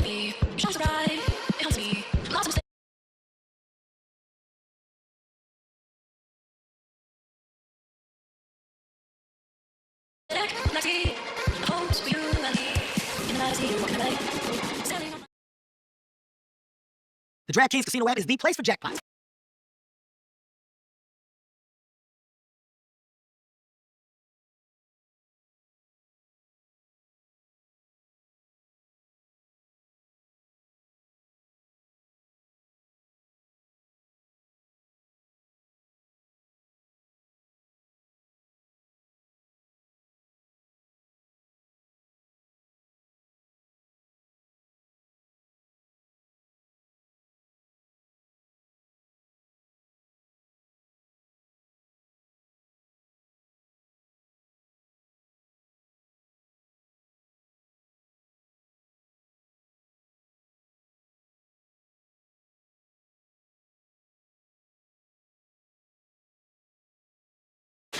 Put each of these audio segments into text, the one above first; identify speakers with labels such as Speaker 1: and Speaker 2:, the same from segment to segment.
Speaker 1: me. Shines so bright, it haunts me. Lots of mistakes. Like the hopes for you and me. In the night, I see you walking away. Standing on.
Speaker 2: The DraftKings Casino app is the place for jackpots.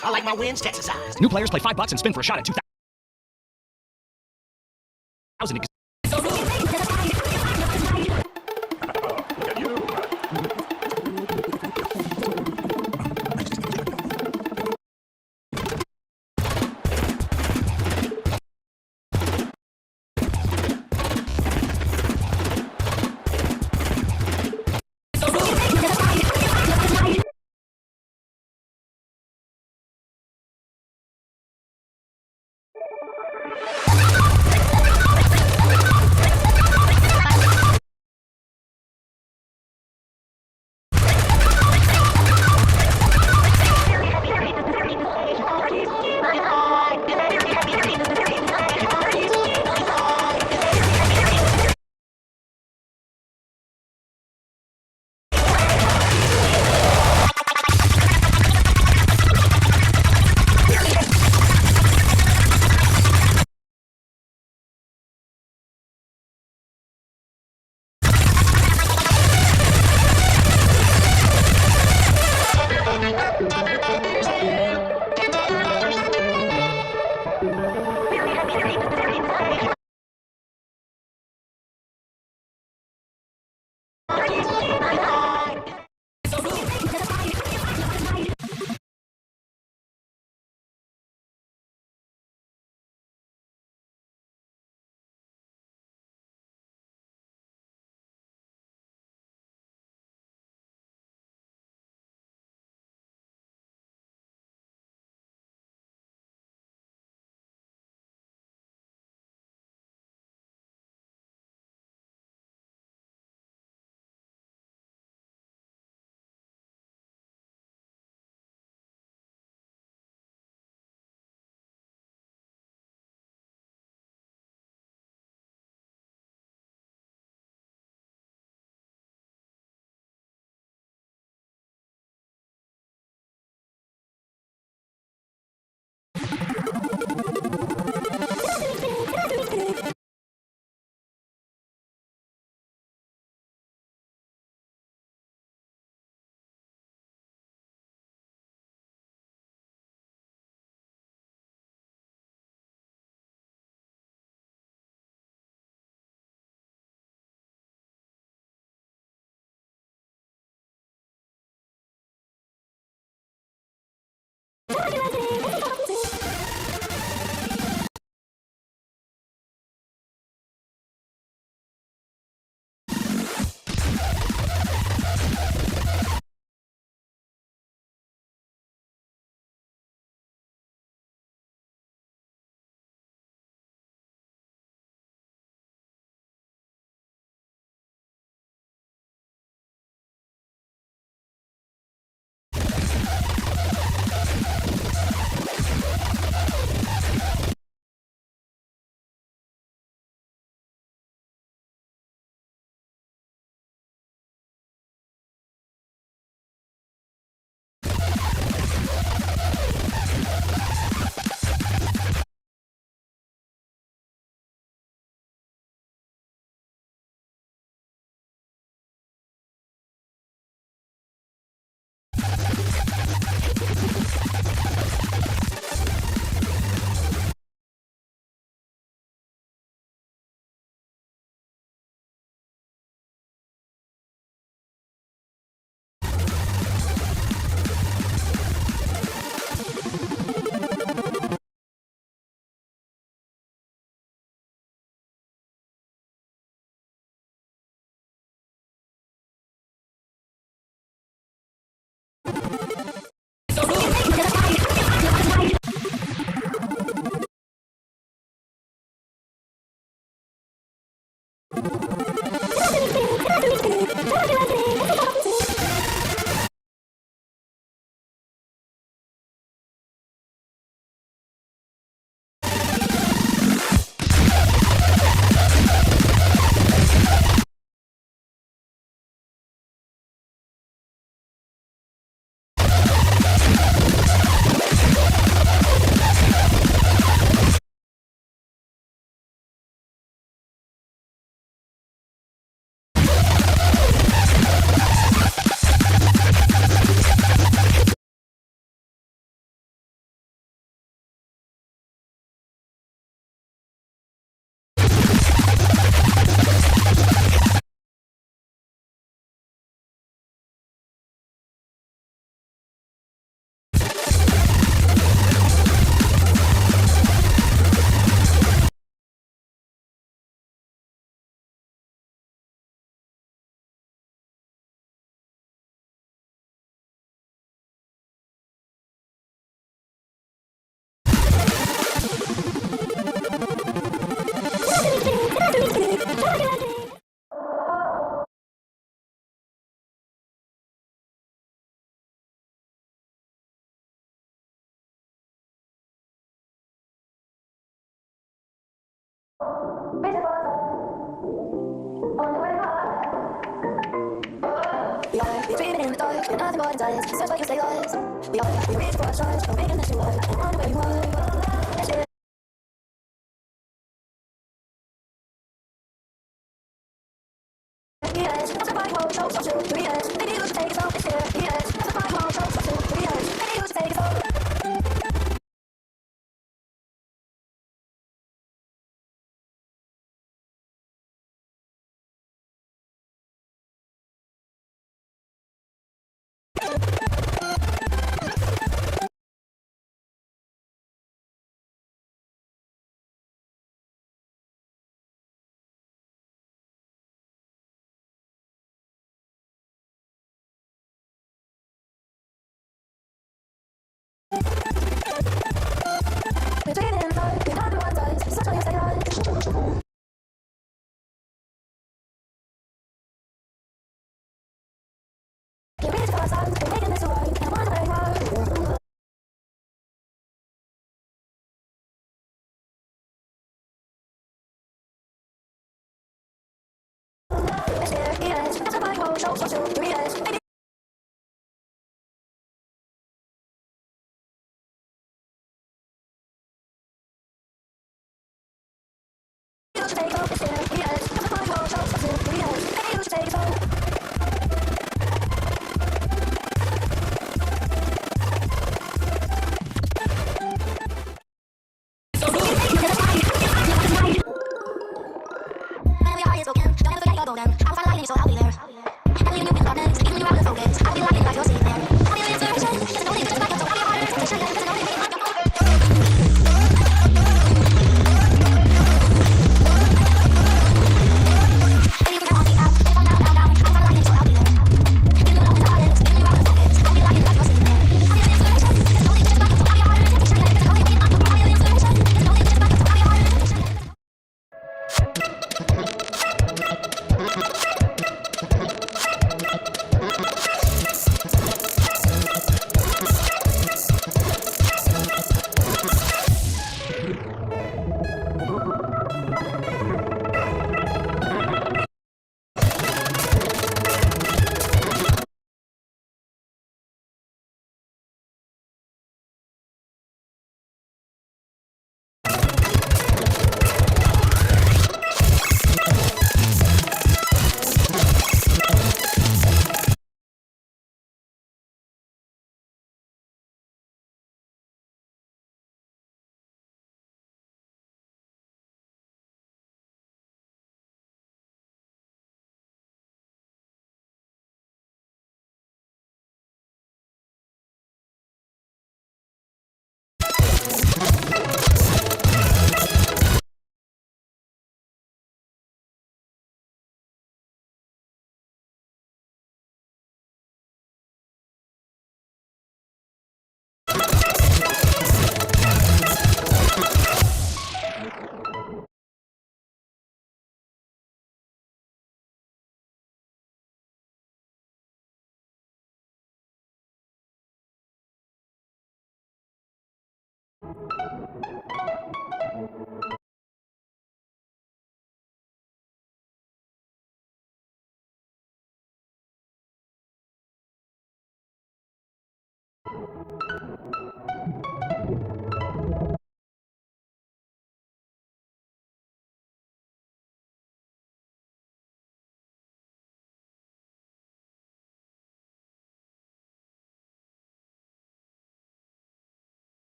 Speaker 2: I like my wins Texas-sized. New players play $5 and spin for a shot at 2,000.
Speaker 1: We're dreaming in the dark, and nothing more than silence. Search but you stay lost. We reach for our stars, we're making this new life. And on the way you are. Let's do it. Yes, somebody won't show some truth. Yes, maybe you should take it off this year. Yes, somebody won't show some truth. Yes, maybe you should take it off. We're dreaming in the dark, and nothing more than silence. Search but you stay lost. We reach for our stars, we're making this new life. And on the way you are. Let's do it. Yes, somebody won't show some truth. Yes, maybe you should take it off this year. Yes, somebody won't show some truth. Yes, maybe you should take it off. When we are spoken, don't ever forget your golden. I will find a light in you, so I'll be there. And leaving you in the darkness, even when you're out of focus. I'll be light in the light you're seeing there. I'll be the inspiration, it's an only good back up, so I'll be a harder temptation, it's an only way back up. And you can count me out, if I'm down, I'll find a light in you, so I'll be there. Even when I'm in the darkness, even when you're out of focus. I'll be light in the light you're seeing there. I'll be the inspiration, it's an only good back up, so I'll be a harder temptation, it's an only way back up. I'll be the inspiration, it's an only good back up, so I'll be a harder temptation.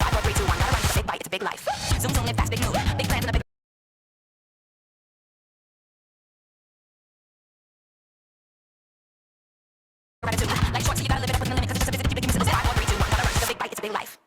Speaker 1: 5, 4, 3, 2, 1, gotta run, it's a big bite, it's a big life. Zoom, zoom, live fast, big move, big plans and a big attitude. Life short, so you gotta live it up within the limit, 'cause it's just a visit, keep it, give me 5, 4, 3, 2, 1, gotta run, it's a big bite, it's a big life.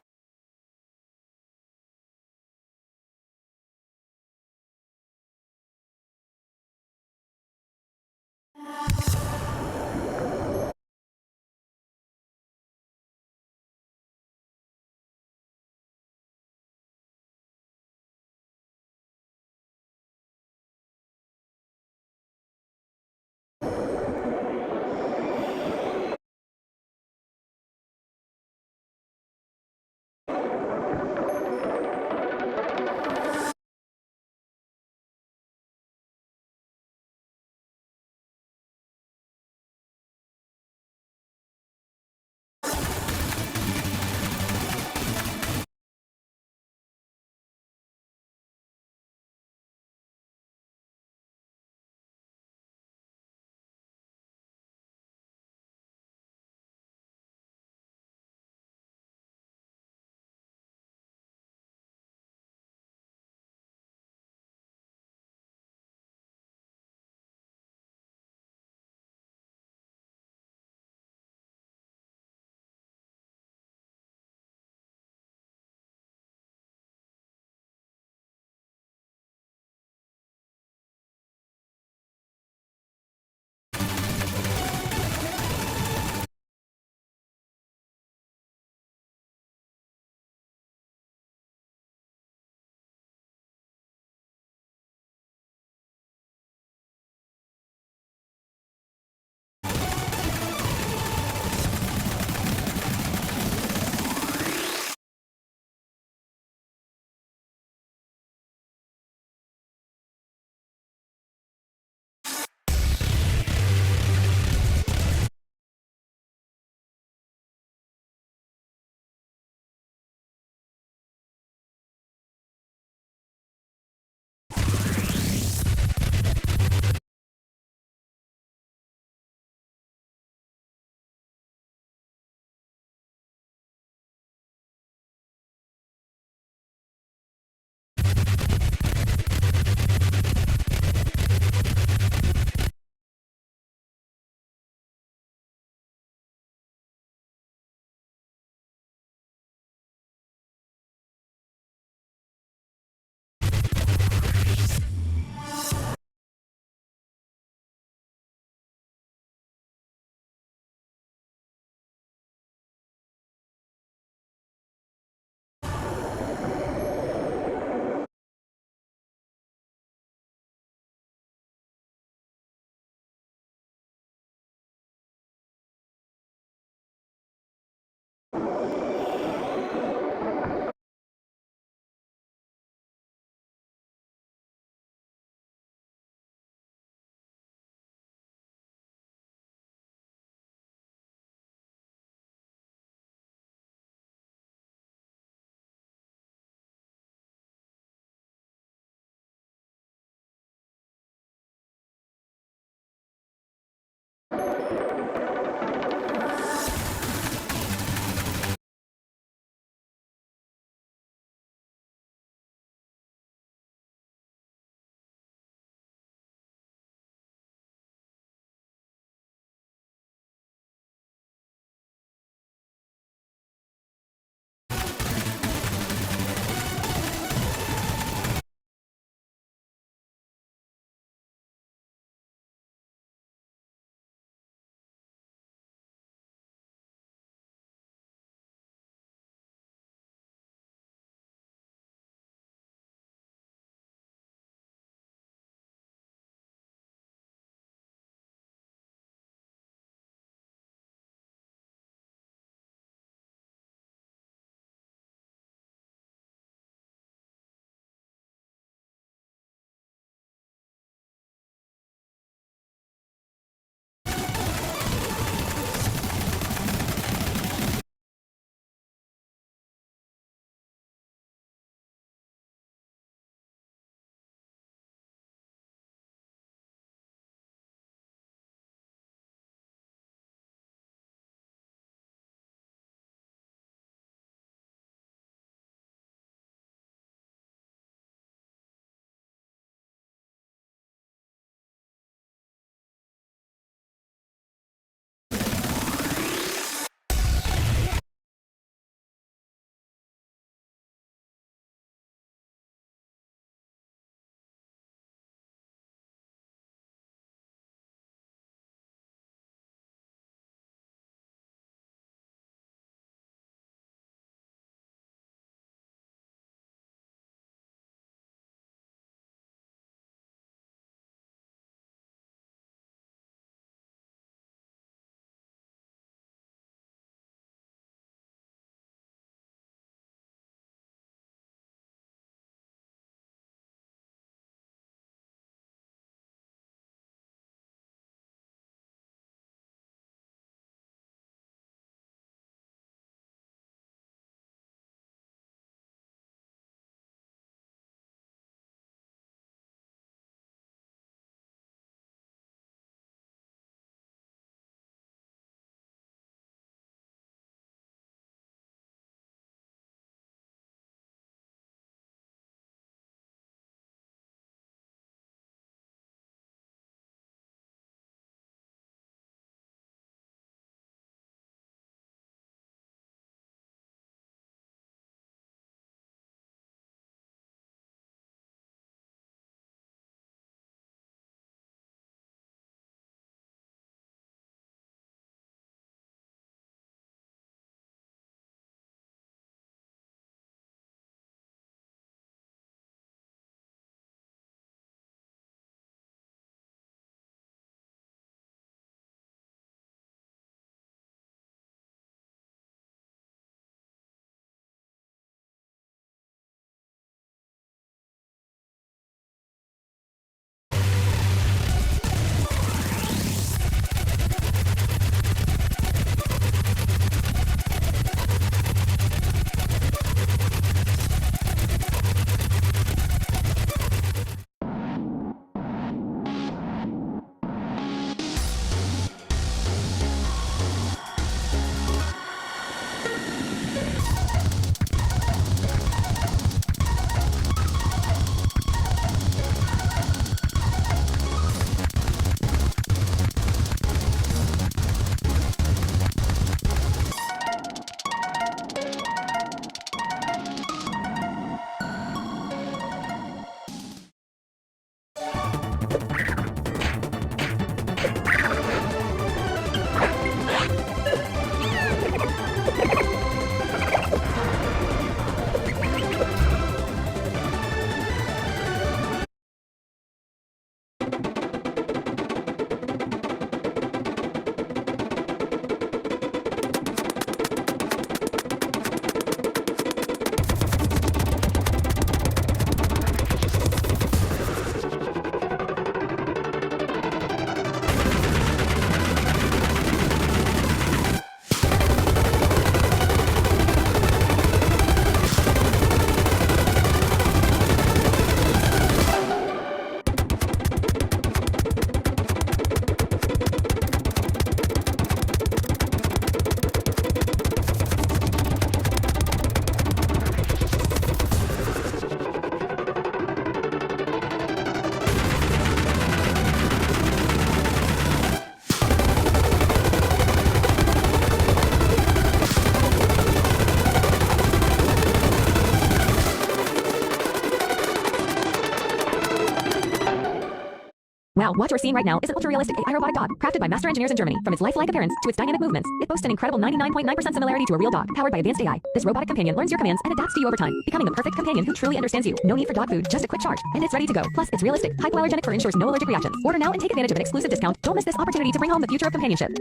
Speaker 3: Wow, what you're seeing right now is an ultra-realistic AI robotic dog, crafted by master engineers in Germany. From its lifelike appearance to its dynamic movements, it boasts an incredible 99.9% similarity to a real dog, powered by advanced AI. This robotic companion learns your commands and adapts to you over time, becoming the perfect companion who truly understands you. No need for dog food, just a quick charge, and it's ready to go. Plus, it's realistic, hypoallergenic fur ensures no allergic reactions. Order now and take advantage of an exclusive discount. Don't miss this opportunity to bring home the future of companionship.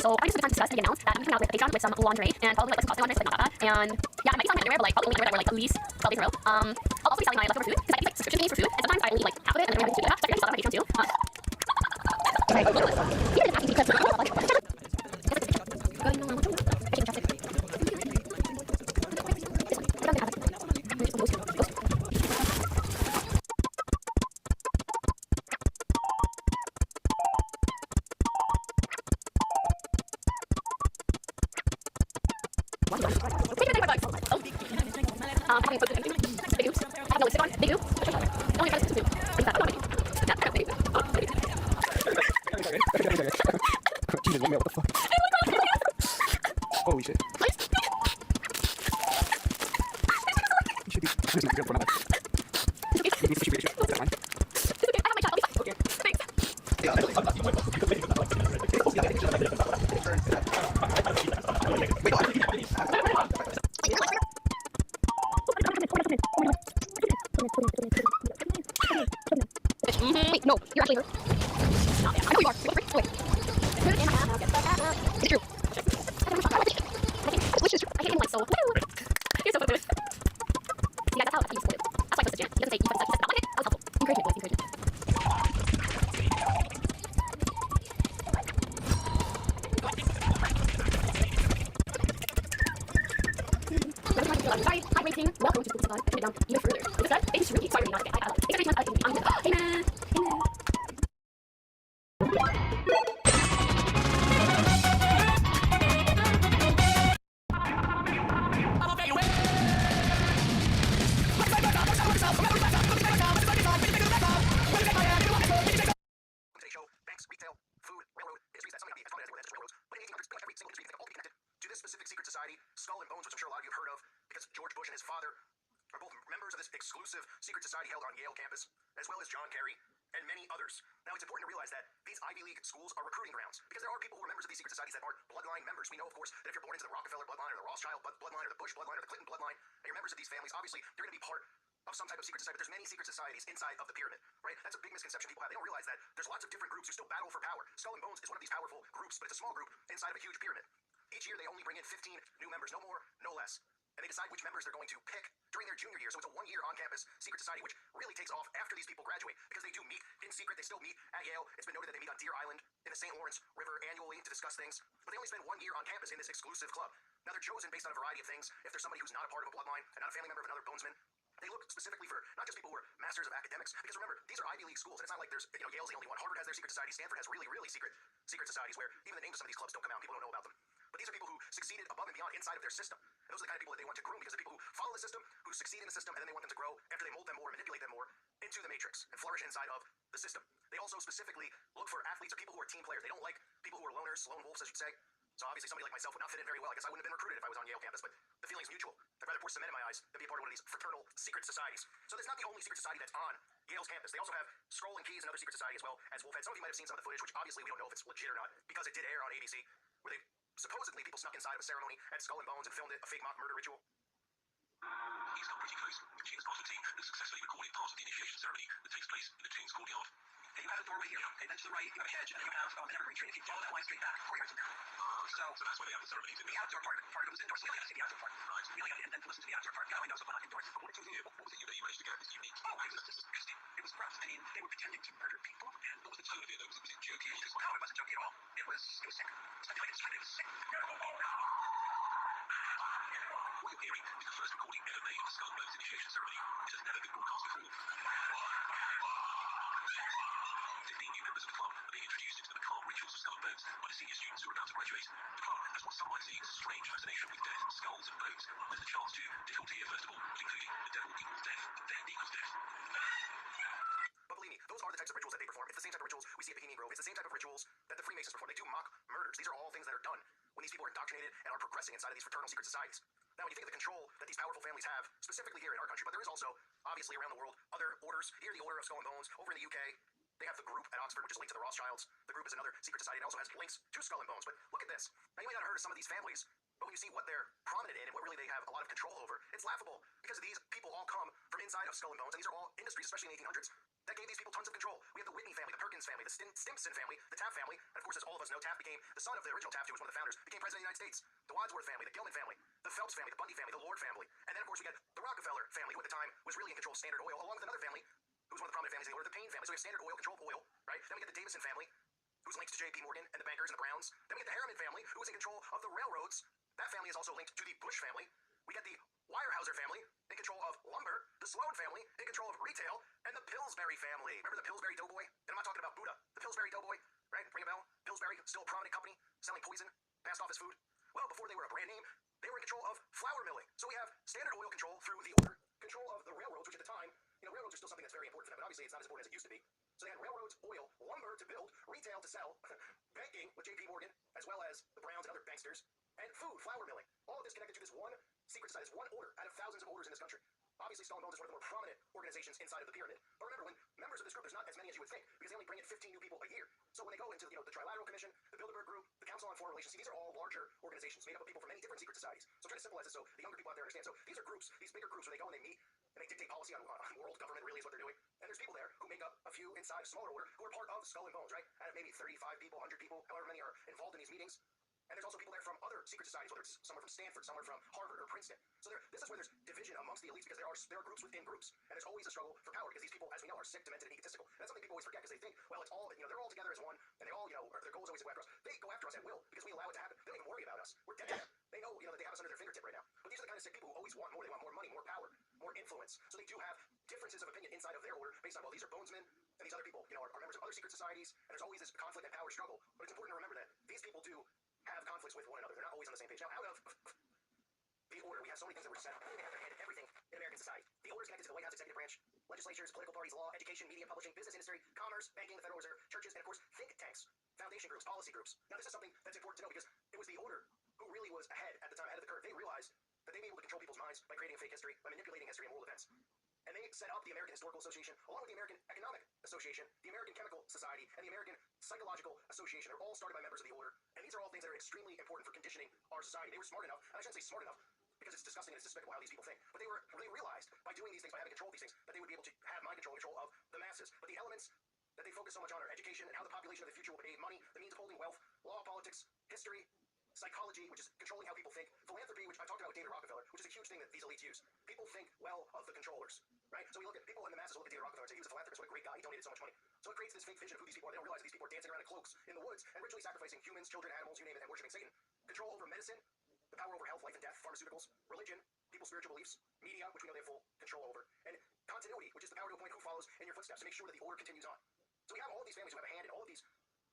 Speaker 1: So I just took the time to discuss and announce that I'm coming out with a Patreon with some lingerie and probably like some cosplay lingerie, but not that bad. And yeah, I might be selling my underwear, but like only underwear that were like at least 12 days in a row. I'll also be selling my leftover food because I do like subscription fees for food, and sometimes I only eat like half of it and then I do that. So I can sell that on my Patreon too.
Speaker 4: Holy shit. You should be good for another.
Speaker 1: No, you're actually hurt.
Speaker 3: Not there. I know you are. Wait. Wait. Is it true? Which is true. I hate him like so. You're so fucking good. See, that's how you spoil it. That's why I posted Jan. He doesn't say you fucking suck. He says not like it. That was helpful. Encouragement, boys. Encouragement. Sorry, hi, Racing. Welcome to the Pod. Turn it down even further. Is it good? It's really sorry, not again. I love it. Thanks every time. Hey, man. Hey, man.
Speaker 2: Show, banks, retail, food, railroad, industries, that's something about the as railroads. But in 1800s, pretty much every single industry, they all connected to this specific secret society, Skull and Bones, which I'm sure a lot of you have heard of, because George Bush and his father are both members of this exclusive secret society held on Yale campus, as well as John Kerry and many others. Now, it's important to realize that these Ivy League schools are recruiting grounds, because there are people who are members of these secret societies that aren't bloodline members. We know, of course, that if you're born into the Rockefeller bloodline or the Rothschild bloodline or the Bush bloodline or the Clinton bloodline, and you're members of these families, obviously, you're going to be part of some type of secret society, but there's many secret societies inside of the pyramid, right? That's a big misconception people have. They don't realize that there's lots of different groups who still battle for power. Skull and Bones is one of these powerful groups, but it's a small group inside of a huge pyramid. Each year, they only bring in 15 new members, no more, no less. And they decide which members they're going to pick during their junior year. So it's a one-year on-campus secret society, which really takes off after these people graduate, because they do meet in secret. They still meet at Yale. It's been noted that they meet on Deer Island in the St. Lawrence River annually to discuss things, but they only spend 1 year on campus in this exclusive club. Now, they're chosen based on a variety of things. If there's somebody who's not a part of a bloodline and not a family member of another bonesman, they look specifically for not just people who are masters of academics, because remember, these are Ivy League schools, and it's not like there's, Yale's the only one. Harvard has their secret society. Stanford has really, really secret societies where even the names of some of these clubs don't come out. People don't know about them. But these are people who succeeded above and beyond inside of their system. And those are the kind of people that they want to groom, because the people who follow the system, who succeed in the system, and then they want them to grow after they mold them more, manipulate them more into the matrix and flourish inside of the system. They also specifically look for athletes or people who are team players. They don't like people who are loners, lone wolves, as you'd say. So obviously somebody like myself would not fit in very well. I guess I wouldn't have been recruited if I was on Yale campus, but the feeling's mutual. I'd rather pour cement in my eyes than be a part of one of these fraternal secret societies. So that's not the only secret society that's on Yale's campus. They also have Scroll and Keys, another secret society, as well as Wolfhead. Some of you might have seen some of the footage, which obviously we don't know if it's legit or not, because it did air on ABC, where they supposedly people snuck inside of a ceremony at Skull and Bones and filmed it, a fake mock murder ritual.
Speaker 5: He's got pretty close. She is part of the team that successfully recorded part of the initiation ceremony that takes place in the Tombs courtyard.
Speaker 6: You have a doorway here, and then to the right, you have a hedge, and then you have an evergreen tree. If you follow that line straight back, 4 yards.
Speaker 5: So that's where they have the ceremony.
Speaker 6: The outdoor part goes indoors. So we only got to see the outdoor part.
Speaker 5: Right.
Speaker 6: We only got to then listen to the outdoor part. Yeah, windows open, not indoors.
Speaker 5: But what did you hear? What was it that you managed to get? This unique.
Speaker 6: Oh, this is interesting. It was rough. I mean, they were pretending to murder people, and
Speaker 5: What was the tone of it though? Was it jokey?
Speaker 6: no, it wasn't joking at all. It was sick. It was sick.
Speaker 5: What you're hearing is the first recording ever made of the Skull and Bones initiation ceremony. It has never been broadcast before. 15 new members of the club are being introduced into the macabre rituals of Skull and Bones by the senior students who are about to graduate. The club has what some might see as a strange fascination with death, skulls and bones, with the chance to difficult to hear first of all, including the devil equals death, then equals death.
Speaker 2: But believe me, those are the types of rituals that they perform. It's the same type of rituals we see at Bohemian Grove. It's the same type of rituals that the Freemasons perform. They do mock murders. These are all things that are done when these people are indoctrinated and are progressing inside of these fraternal secret societies. Now, when you think of the control that these powerful families have, specifically here in our country, but there is also, obviously around the world, other orders. Here, the Order of Skull and Bones. Over in the UK, they have the group at Oxford, which is linked to the Rothschilds. The group is another secret society. It also has links to Skull and Bones. But look at this. Now, you may not have heard of some of these families, but when you see what they're prominent in and what really they have a lot of control over, it's laughable, because these people all come from inside of Skull and Bones, and these are all industries, especially in the 1800s, that gave these people tons of control. We have the Whitney family, the Perkins family, the Stimson family, the Taft family, and of course, as all of us know, Taft became the son of the original Taft, who was one of the founders, became president of the United States. The Wadsworth family, the Gilman family, the Phelps family, the Bundy family, the Lord family, and then of course we got the Rockefeller family, who at the time was really in control of Standard Oil, along with another family who was one of the prominent families in the order, the Payne family. So we have Standard Oil, control of oil, right? Then we get the Davison family, who's linked to J.P. Morgan and the bankers and the Browns. Then we get the Harriman family, who was in control of the railroads. That family is also linked to the Bush family. We get the Weyerhaeuser family in control of lumber, the Sloan family in control of retail, and the Pillsbury family. Remember the Pillsbury Doughboy? And I'm not talking about Buddha. The Pillsbury Doughboy, right? Ring a bell? Pillsbury, still a prominent company, selling poison, passed off as food. Well, before they were a brand name, they were in control of flour milling. So we have Standard Oil control through the order, control of the railroads, which at the time, railroads are still something that's very important for them, but obviously it's not as important as it used to be. So they had railroads, oil, lumber to build, retail to sell, banking with J.P. Morgan, as well as the Browns and other banksters, and food, flour milling. All of this connected to this one secret society, this one order out of thousands of orders in this country. Obviously, Skull and Bones is one of the more prominent organizations inside of the pyramid. But remember, when members of this group, there's not as many as you would think, because they only bring in 15 new people a year. So when they go into the Trilateral Commission, the Bilderberg Group, the Council on Foreign Relations, see, these are all larger organizations made up of people from many different secret societies. So I'm trying to symbolize this so the younger people out there understand. So these are groups, these bigger groups, where they go and they meet and they dictate policy on world government, really is what they're doing. And there's people there who make up a few inside smaller order who are part of Skull and Bones, right? And maybe 35 people, 100 people, however many are involved in these meetings. And there's also people there from other secret societies, whether it's someone from Stanford, someone from Harvard or Princeton. So this is where there's division amongst the elites because there are groups within groups, and there's always a struggle for power because these people, as we know, are sick, demented, and egotistical. And that's something people always forget because they think, well, it's all, they're all together as one, and they all, their goal is always to go after us. They go after us at will because we allow it to happen. They don't even worry about us. We're dead to them. They know, that they have us under their fingertip right now. But these are the kind of sick people who always want more. They want more money, more power, more influence. So they do have differences of opinion inside of their order based on, well, these are bonesmen, and these other people, are members of other secret societies, and there's always this conflict and power struggle. But it's important to remember that these people do have conflicts with one another. They're not always on the same page. Now, out of the order, we have so many things that were set up. They have their hand in everything in American society. The order is connected to the White House executive branch, legislatures, political parties, law, education, media, publishing, business industry, commerce, banking, the Federal Reserve, churches, and of course, think tanks, foundation groups, policy groups. Now, this is something that's important to know because it was the order who really was ahead at the time, ahead of the curve. They realized that they'd be able to control people's minds by creating a fake history, by manipulating history and world events. And they set up the American Historical Association, along with the American Economic Association, the American Chemical Society, and the American Psychological Association. They're all started by members of the order, and these are all things that are extremely important for conditioning our society. They were smart enough, and I shouldn't say smart enough, because it's disgusting and it's despicable how these people think, but they realized by doing these things, by having control of these things, that they would be able to have mind control of the masses. But the elements that they focus so much on are education and how the population of the future will pay money, the means of holding wealth, law, politics, history, psychology, which is controlling how people think, philanthropy, which I talked about with David Rockefeller, which is a huge thing that these elites use. People think well of the controllers, right? So we look at people in the masses, look at David Rockefeller and say he was a philanthropist, what a great guy, he donated so much money. So it creates this fake vision of who these people are. They don't realize that these people are dancing around in cloaks in the woods and ritually sacrificing humans, children, animals, you name it, and worshiping Satan. Control over medicine, the power over health, life and death, pharmaceuticals, religion, people's spiritual beliefs, media, which we know they have full control over, and continuity, which is the power to appoint who follows in your footsteps to make sure that the order continues on. So we have all of these families who have a hand in all of these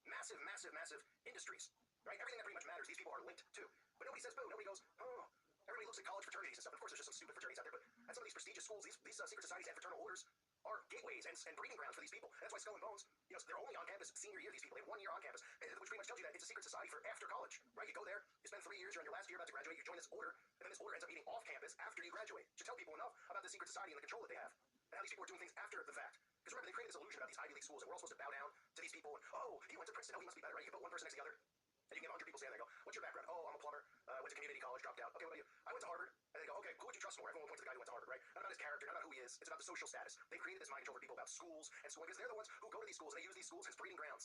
Speaker 2: massive, massive, massive industries, right? Everything that pretty much matters, these people are linked to. But nobody says boo. Nobody goes, oh. Everybody looks at college fraternities and stuff. Of course, there's just some stupid fraternities out there, but at some of these prestigious schools, these secret societies and fraternal orders are gateways and breeding grounds for these people. And that's why Skull and Bones, they're only on campus senior year. These people, they have 1 year on campus, which pretty much tells you that it's a secret society for after college, right? You go there, you spend 3 years, you're on your last year about to graduate, you join this order, and then this order ends up meeting off campus after you graduate. Should tell people enough about the secret society and the control that they have, and how these people are doing things after the fact. Because remember, they created this illusion about these Ivy League schools, and we're all supposed to bow down to these people. And, oh, he went to Princeton. Oh, he must be better, right? You put one person next to the other, and you can get 100 people standing there. They go, what's your background? Oh, I'm a plumber. Went to community college, dropped out. Okay, what about you? I went to Harvard. And they go, okay, who would you trust more? Everyone will point to the guy who went to Harvard, right? Not about his character, not about who he is. It's about the social status. They've created this mind control for people about schools and schooling because they're the ones who go to these schools and they use these schools as breeding grounds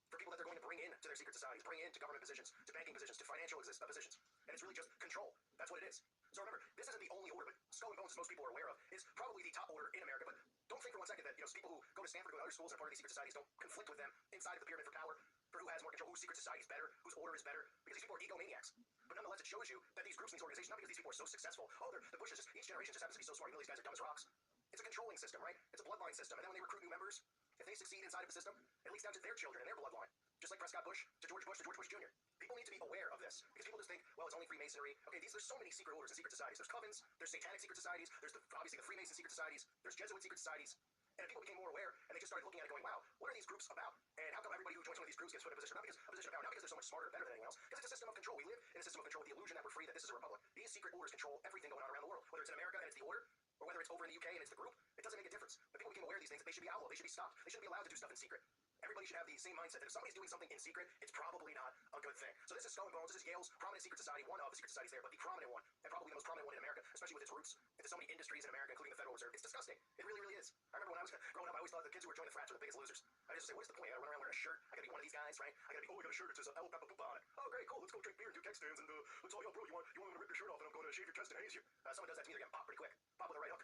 Speaker 2: for people that they're going to bring in to their secret societies, bring into government positions, to banking positions, to financial positions. And it's really just control. That's what it is. So remember, this isn't the only order, but Skull and Bones, as most people are aware of, is probably the top order in America. But don't think for 1 second that people who go to Stanford, go to other schools and are part of these secret societies don't conflict with them inside of the pyramid for power, for who has more control, whose secret society is better, whose order is better, because these people are egomaniacs. But nonetheless, it shows you that these groups and these organizations, not because these people are so successful, the Bushes, each generation just happens to be so smart, even though these guys are dumb as rocks. It's a controlling system, right? It's a bloodline system. And then when they recruit new members, if they succeed inside of the system, it leaks down to their children and their bloodline. Just like Prescott Bush to George Bush Jr. People need to be aware of this because people just think, well, it's only Freemasonry. Okay, there's so many secret orders and secret societies. There's covens, there's satanic secret societies, there's obviously the Freemason secret societies, there's Jesuit secret societies. And people became more aware, and they just started looking at it going, wow, what are these groups about? And how come everybody who joins one of these groups gets put in a position? Not because a position of power, not because they're so much smarter, better than anyone else, because it's a system of control. We live in a system of control with the illusion that we're free, that this is a republic. These secret orders control everything going on around the world, whether it's in America and it's the order, or whether it's over in the UK and it's the group. It doesn't make a difference. But people became aware of these things, that they should be outlawed, they should be stopped, they shouldn't be allowed to do stuff in secret. Everybody should have the same mindset that if somebody's doing something in secret, it's probably not a good thing. So this is Skull and Bones. This is Yale's prominent secret society, one of the secret societies there, but the prominent one, and probably the most prominent one in America, especially with its roots into so many industries in America, including the Federal Reserve. It's disgusting. It really, really is. I remember when I was growing up, I always thought the kids who were joining the frats were the biggest losers. I used to say, what's the point? I gotta run around wearing a shirt. I gotta be one of these guys, right? I gotta be, I got a shirt that says El Papa Poop on it. Oh, great, cool. Let's go drink beer and do keg stands and let's all, yo, bro, you want me to rip your shirt off and I'm going to shave your chest and haze you? Someone does that to me, they're getting popped pretty quick. Pop with a right hook.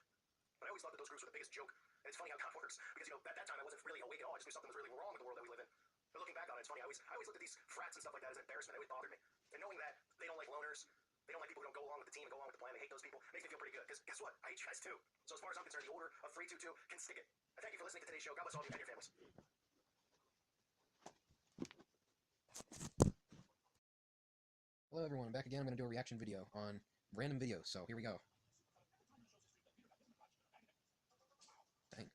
Speaker 2: But I always thought that those groups were the biggest joke. And it's funny how God works because at that time I wasn't really awake at all. I just knew something was really wrong with the world that we live in. But looking back on it, it's funny. I always looked at these frats and stuff like that as an embarrassment. It always bothered me. And knowing that they don't like loners, they don't like people who don't go along with the team and go along with the plan, they hate those people, makes me feel pretty good. Because guess what? I hate you guys too. So as far as I'm concerned, the order of 322 can stick it. I thank you for listening to today's show. God bless all of you and your families.
Speaker 7: Hello everyone, I'm back again. I'm going to do a reaction video on random videos, so here we go. Dang.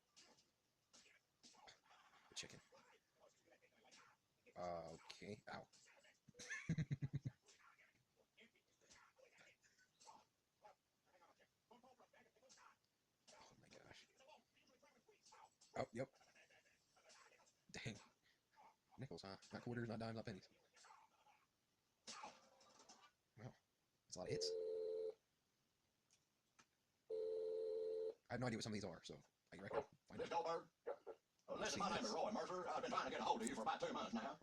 Speaker 7: The chicken. Okay, ow. Oh my gosh. Oh, yep. Dang. Nickels, huh? Not quarters, not dimes, not pennies. Wow, that's a lot of hits. I have no idea what some of these are, so I reckon find
Speaker 2: This
Speaker 7: out.
Speaker 2: Goldberg? Listen, my name is Roy Mercer. I've been trying to get a hold of you for about 2 months now.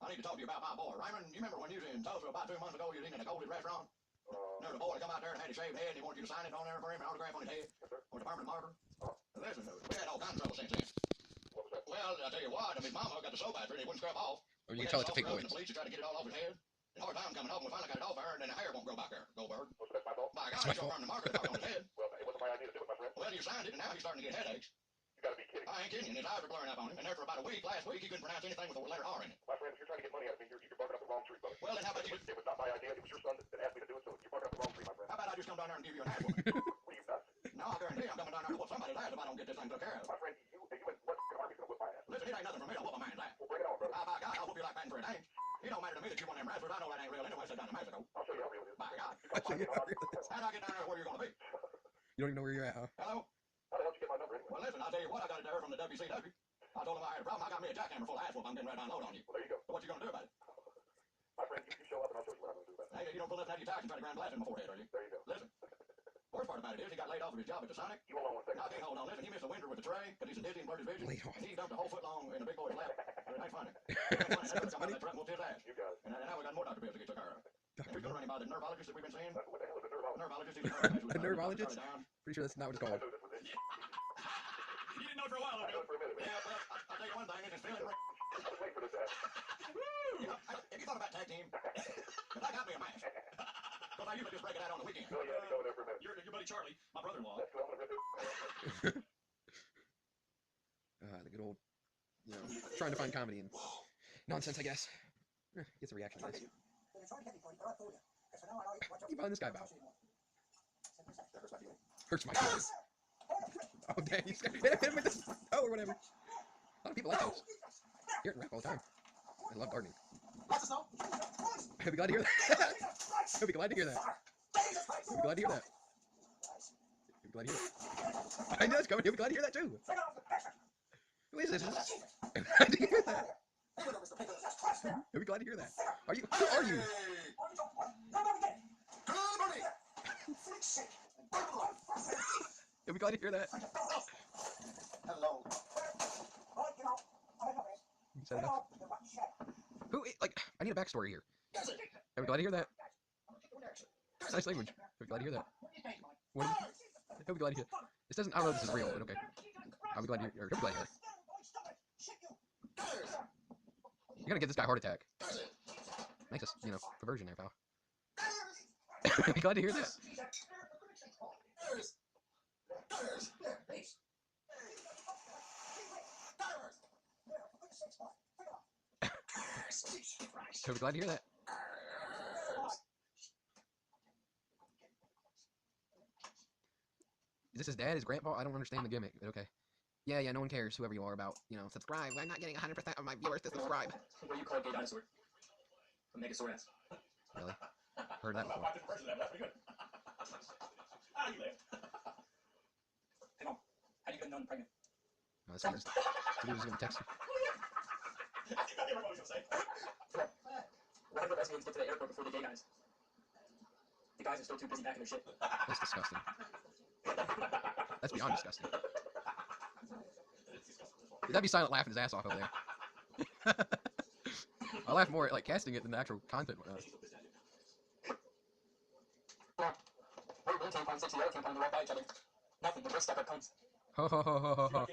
Speaker 2: I need to talk to you about my boy. Raymond, you remember when you was in Tulsa about 2 months ago, you was eating in a Goldie's restaurant? Remember the boy that come out there and had his shaved head and he wanted you to sign it on there for him, an autograph on his head? On the permanent marker? Listen, we had all kinds of trouble since then. Well, I tell you what, his mama got the soap after it, and it wouldn't scrub off.
Speaker 7: Or you can tell it's a fake
Speaker 2: voice.
Speaker 7: voice.
Speaker 2: The police tried to get it all off his head. And hard time coming up, and we finally got it off there, and then the hair won't grow back there, Goldberg.
Speaker 5: That's my fault.
Speaker 2: By God,
Speaker 7: That's my
Speaker 2: he's got a permanent marker on his head.
Speaker 5: Well, it wasn't my idea to do it, my friend.
Speaker 2: Well, you signed it, and now he's starting to get headaches.
Speaker 5: You gotta be kidding.
Speaker 2: I ain't kidding you. His eyes are blurring up on him, and there for about a week, last week, he couldn't pronounce anything with the letter R in it.
Speaker 5: My friend, if you're trying to get money out of me, you're barking up the wrong tree, brother.
Speaker 2: Well, then how about you?
Speaker 5: It was not my idea. It was your son that asked me to do it, so you're barking up the wrong tree, my friend.
Speaker 2: How about I just come down there and give you an ass whooping?
Speaker 5: What are you nuts?
Speaker 2: No, I guarantee I'm coming down there to whoop somebody's ass if I don't get this thing took care of.
Speaker 5: My friend, you and what army's gonna whip my ass?
Speaker 2: Listen, it ain't nothing for me to whoop a man's ass.
Speaker 5: Well, bring it on, brother.
Speaker 2: By God, I'll whoop you like Patton for a dame. It don't matter to me that you want them wrestlers. I know that ain't real anyway, so down in Mexico.
Speaker 5: I'll show you how real it is.
Speaker 2: By God.
Speaker 7: I'll show you how real it is.
Speaker 2: How'd I get down there where you're gonna be?
Speaker 7: You don't even know where you're at, huh?
Speaker 2: Hello?
Speaker 5: How the hell did you get my number anyway?
Speaker 2: Well, listen, I'll tell you what, I got it there from the WCW. I told them I had a problem. I got me a jackhammer full of ass whoop. I'm getting ready to unload on you.
Speaker 5: Well, there you go.
Speaker 2: So what you gonna do about it?
Speaker 5: My friend, you show up and I'll show you what I'm gonna do about it.
Speaker 2: Hey, you don't pull up out of your tax and try to grand blast in my forehead, are you?
Speaker 5: There you go.
Speaker 2: Listen. Worst part about it is he got laid off of his job at the Sonic.
Speaker 5: You hold on one second.
Speaker 2: I can't hold on. Listen, he missed the winter with the tray because he's a dizzy and blurred his vision.
Speaker 7: Laid off.
Speaker 2: And he dumped a whole foot long in the big boy's lap. It ain't funny. It ain't funny.
Speaker 7: Sounds funny.
Speaker 2: That truck whooped his ass.
Speaker 5: You got it.
Speaker 2: And now we got more doctor bills to get took care of. And we still running by the neurologist that we've been seeing.
Speaker 5: What the hell is a neurologist?
Speaker 2: Neurologist, he's a neurologist.
Speaker 7: A neurologist? Pretty sure that's not what it's
Speaker 5: I
Speaker 7: called.
Speaker 5: knew this was it.
Speaker 2: You didn't know it for a while,
Speaker 5: I knew it for a minute, man.
Speaker 2: Yeah, well, I'll tell you one thing, it's his feeling.
Speaker 5: I was waiting for this to happen.
Speaker 2: You know, have you thought about tag team? Because I got me a match. Because I usually just break it out on the weekend.
Speaker 5: Oh, yeah, you go there for a minute.
Speaker 2: Your buddy Charlie, my brother-in-law.
Speaker 5: That's cool. I'm gonna rip it.
Speaker 7: The good old, you know, trying to find comedy and nonsense, I guess. Gets a reaction to this. What are you buying this guy about? Hurts my feelings. Oh, dang, he's hit him with this or whatever. A lot of people like those. Hear it in rap all the time. I love gardening. I'll be glad to hear that. I'll be glad to hear that. I'll be glad to hear that. I'll be glad to hear that. I know it's coming. He'll be glad to hear that too. Who is this? I'm glad to hear that. I'll be glad to hear that. Are you? Who are you? You'll be glad to hear that.
Speaker 2: Hello.
Speaker 7: You said enough. Who? Like, I need a backstory here. I'll be glad to hear that. Nice language. I'll be glad to hear that. What? I'll be glad to hear. This doesn't. I don't know if this is real, but okay. I'll be glad to hear. I'll be glad to hear it. You're gonna give this guy a heart attack. Nice, you know, perversion there, pal. I'll be glad to hear that. I'll be glad to hear that. Is this his dad, his grandpa? I don't understand the gimmick, but okay. Yeah, no one cares, whoever you are, about, you know, subscribe. I'm not getting 100% of my viewers to subscribe.
Speaker 6: What do you call a gay dinosaur? A Megazord.
Speaker 7: Really? Heard that before.
Speaker 6: That's pretty good. You laughed. Hey, Mom, how do you get a nun pregnant?
Speaker 7: No, this is gonna text you.
Speaker 6: I think what I was going to say. One of the best ways to get to the airport before the gay guys. The guys are still too busy packing their shit.
Speaker 7: That's disgusting. That's beyond disgusting. That'd be silent laughing his ass off over there. I laugh more at like casting it than the actual content.
Speaker 6: One tampon, 60 other tampons, they're all by each other. Nothing, they're just stuck up cunts.
Speaker 7: Ho ho ho ho ho ho.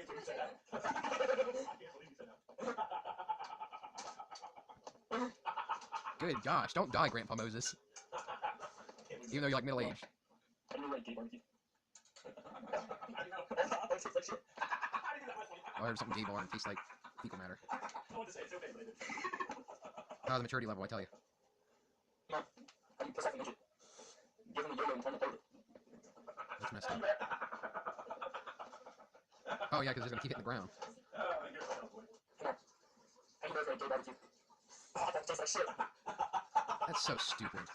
Speaker 7: Good gosh, don't die, Grandpa Moses. Even though you're like middle aged.
Speaker 6: How do you like gay barbecue?
Speaker 7: I heard something gay bar and tastes like fecal matter.
Speaker 6: I want to say it's okay, but it
Speaker 7: How's the maturity level, I tell you.
Speaker 6: Mom, how do you piss off a midget? Give him a yo-yo and turn the plate.
Speaker 7: That's messed up. Oh yeah, because they're gonna keep hitting the ground.
Speaker 6: Come on. How do you go for a gay barbecue? Oh, that tastes like shit.
Speaker 7: That's so stupid.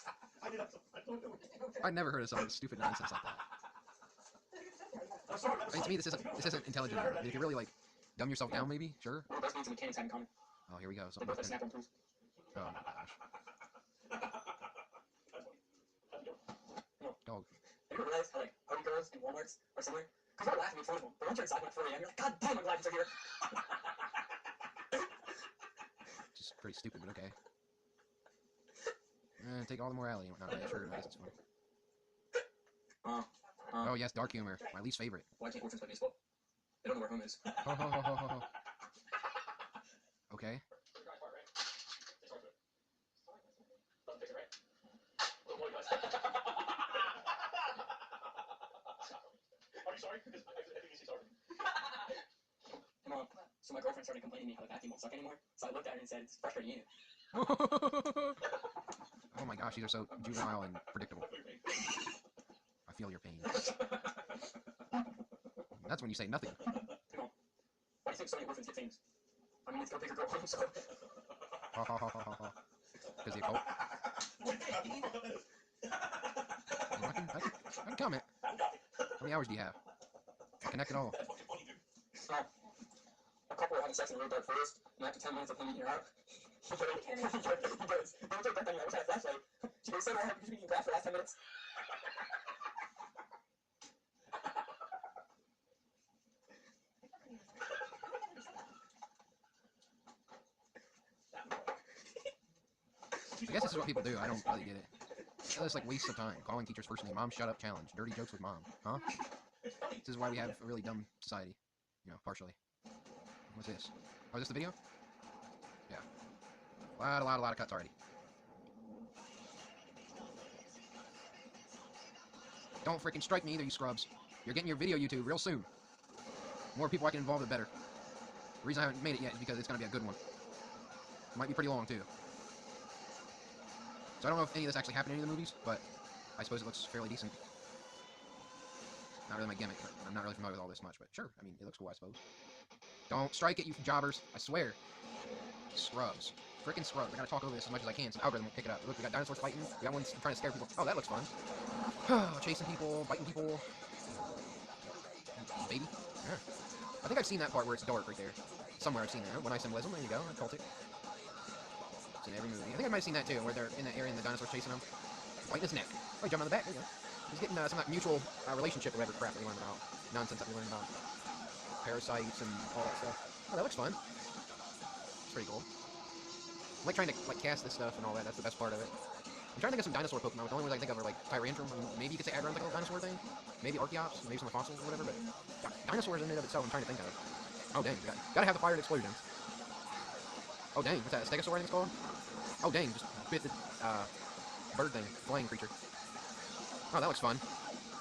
Speaker 7: I've never heard of some stupid nonsense like that. I mean, to me, this isn't intelligent. I mean, if you really like dumb yourself down, maybe sure.
Speaker 6: What the best things the mechanics have in common?
Speaker 7: Oh, here we go.
Speaker 6: They
Speaker 7: Something
Speaker 6: both
Speaker 7: like
Speaker 6: have
Speaker 7: that.
Speaker 6: snap-on tools.
Speaker 7: Oh my gosh.
Speaker 6: Come on.
Speaker 7: Dog.
Speaker 6: Have you ever realized how like party girls in Walmarts are similar Because you're laughing at 4 but once you're inside at 4 a.m., you're like, God damn, I'm glad you're here.
Speaker 7: Just pretty stupid, but okay. Take all the morality. Not really sure. I guess it's fun. Oh yes, dark humor. My least favorite.
Speaker 6: Why can't orphans play baseball? They don't know where home is.
Speaker 7: Ho ho ho ho ho ho. Okay.
Speaker 6: Are you sorry? Because I think he's sorry. Hey Mom, so my girlfriend started complaining to me how the vacuum won't suck anymore. So I looked at her and said, it's frustrating you.
Speaker 7: Oh my gosh, these are so juvenile and predictable. I feel your pain. That's when you say nothing.
Speaker 6: Hey Mom, why do you think so many orphans get famous? I mean, it's go big or go home, so...
Speaker 7: Ha ha ha ha ha ha. Because the occult? I can comment. How many hours do you have? I connect it all.
Speaker 6: A couple were having sex in a really dark forest, and after 10 minutes of him eating her out, he goes, don't take that thing, I wish I had a flashlight. She goes, so do I have, because you've been eating grass for the last 10 minutes.
Speaker 7: I guess this is what people do. I don't really get it. It's like wastes of time. Calling teachers first name. Mom, shut up challenge. Dirty jokes with mom. Huh? This is why we have a really dumb society. You know, partially. What's this? Oh, is this the video? Yeah. A lot of cuts already. Don't freaking strike me either, you scrubs. You're getting your video YouTube real soon. The more people I can involve, the better. The reason I haven't made it yet is because it's going to be a good one. It might be pretty long, too. So I don't know if any of this actually happened in any of the movies, but I suppose it looks fairly decent. Not really my gimmick, but I'm not really familiar with all this much, but sure, I mean, it looks cool, I suppose. Don't strike it, you jobbers. I swear. Scrubs. Frickin' scrubs. I gotta talk over this as much as I can so the algorithm won't pick it up. Look, we got dinosaurs fighting. We got ones trying to scare people. Oh, that looks fun. Chasing people, biting people. Baby. Yeah. I think I've seen that part where it's dark right there. Somewhere I've seen that. One eye symbolism. There you go. I called it. Seen every movie. I think I might have seen that too, where they're in that area and the dinosaur's chasing them. Biting his neck. Oh, he jumped on the back. There you go. He's getting some of that mutual relationship or whatever crap that we learned about. Nonsense that we learned about. Parasites and all that stuff. Oh, that looks fun. It's pretty cool. I'm like trying to like cast this stuff and all that. That's the best part of it. I'm trying to think of some dinosaur Pokemon. The only ones I can think of are like Tyrantrum. I mean, maybe you could say Aggron's like a little dinosaur thing. Maybe Archeops. Maybe some of the fossils or whatever. But dinosaurs in and of itself, I'm trying to think of. Oh dang, gotta have the fired explosions. Oh dang, what's that? A Stegosaur I think it's called? Oh dang, just bit the bird thing, flying creature. Oh, that looks fun.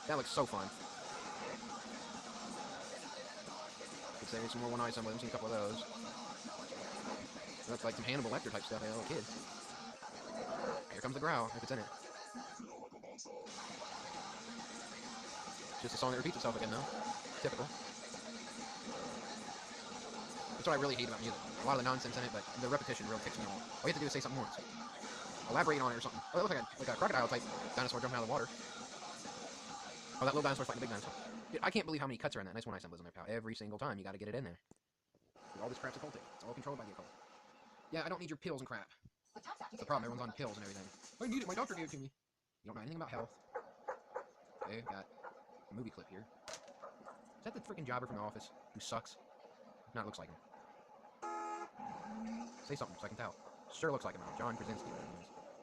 Speaker 7: That looks so fun. Could say some more one eye symbolism. Seen a couple of those. Looks like some Hannibal Lecter type stuff. I little kid. Here comes the growl, if it's in it. Just a song that repeats itself again, though. Typical. That's what I really hate about music. A lot of the nonsense in it, but the repetition really kicks me off. All you have to do is say something once. Elaborate on it or something. Oh, that looks like a crocodile type dinosaur jumping out of the water. Oh, that little dinosaur's fighting the big dinosaur. Dude, I can't believe how many cuts are in that. Nice one eye symbolism there, pal. Every single time, you gotta get it in there. All this crap's occultic. It's all controlled by the occult. Yeah, I don't need your pills and crap. That's the problem. Everyone's on pills and everything. I need it. My doctor gave it to me. You don't know anything about health. Okay, got a movie clip here. Is that the freaking jobber from The Office who sucks? No, it looks like him. Say something so I can tell. Sure looks like him. John Krasinski.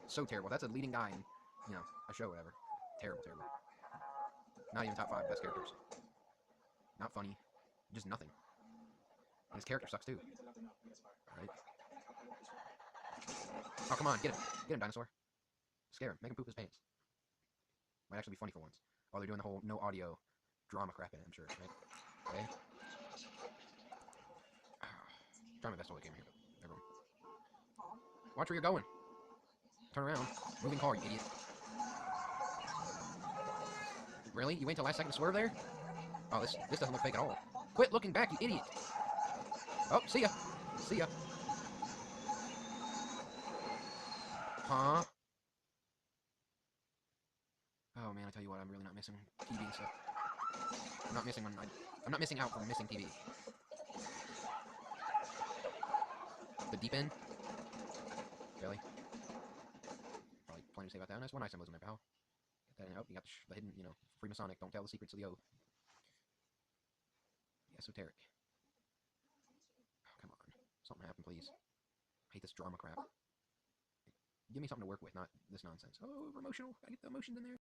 Speaker 7: So terrible. That's a leading guy in, you know, a show, whatever. Terrible, terrible. Not even top 5 best characters. Not funny. Just nothing. And his character sucks too. Right? Oh, come on. Get him. Get him, dinosaur. Scare him. Make him poop his pants. Might actually be funny for once. Oh, they're doing the whole no audio drama crap in it, I'm sure. Right? Okay. Trying my best to hold the camera here, but everyone. Watch where you're going. Turn around. Moving car, you idiot. Really? You wait till last second to swerve there? Oh, this doesn't look fake at all. Quit looking back, you idiot. Oh, see ya. See ya. Huh? Oh man, I tell you what, I'm really not missing TV and stuff. I'm not missing I'm not missing out from missing TV. The deep end? Really? Probably plenty to say about that. Nice one eye symbolism there, pal. Get that in. Oh, you got the hidden, you know, Freemasonic. Don't tell the secrets of the oath. esoteric. Oh, come on. Something happen, please. I hate this drama crap. Give me something to work with, not this nonsense. Oh, we're emotional. Gotta get the emotions in there.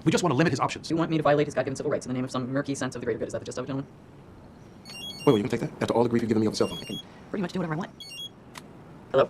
Speaker 4: We just want to limit his options.
Speaker 6: You want me to violate his God-given civil rights in the name of some murky sense of the greater good? Is that the gist of it, gentlemen?
Speaker 4: Wait, you can take that? After all the grief you've given me on the cell phone.
Speaker 6: I can pretty much do whatever I want. Hello?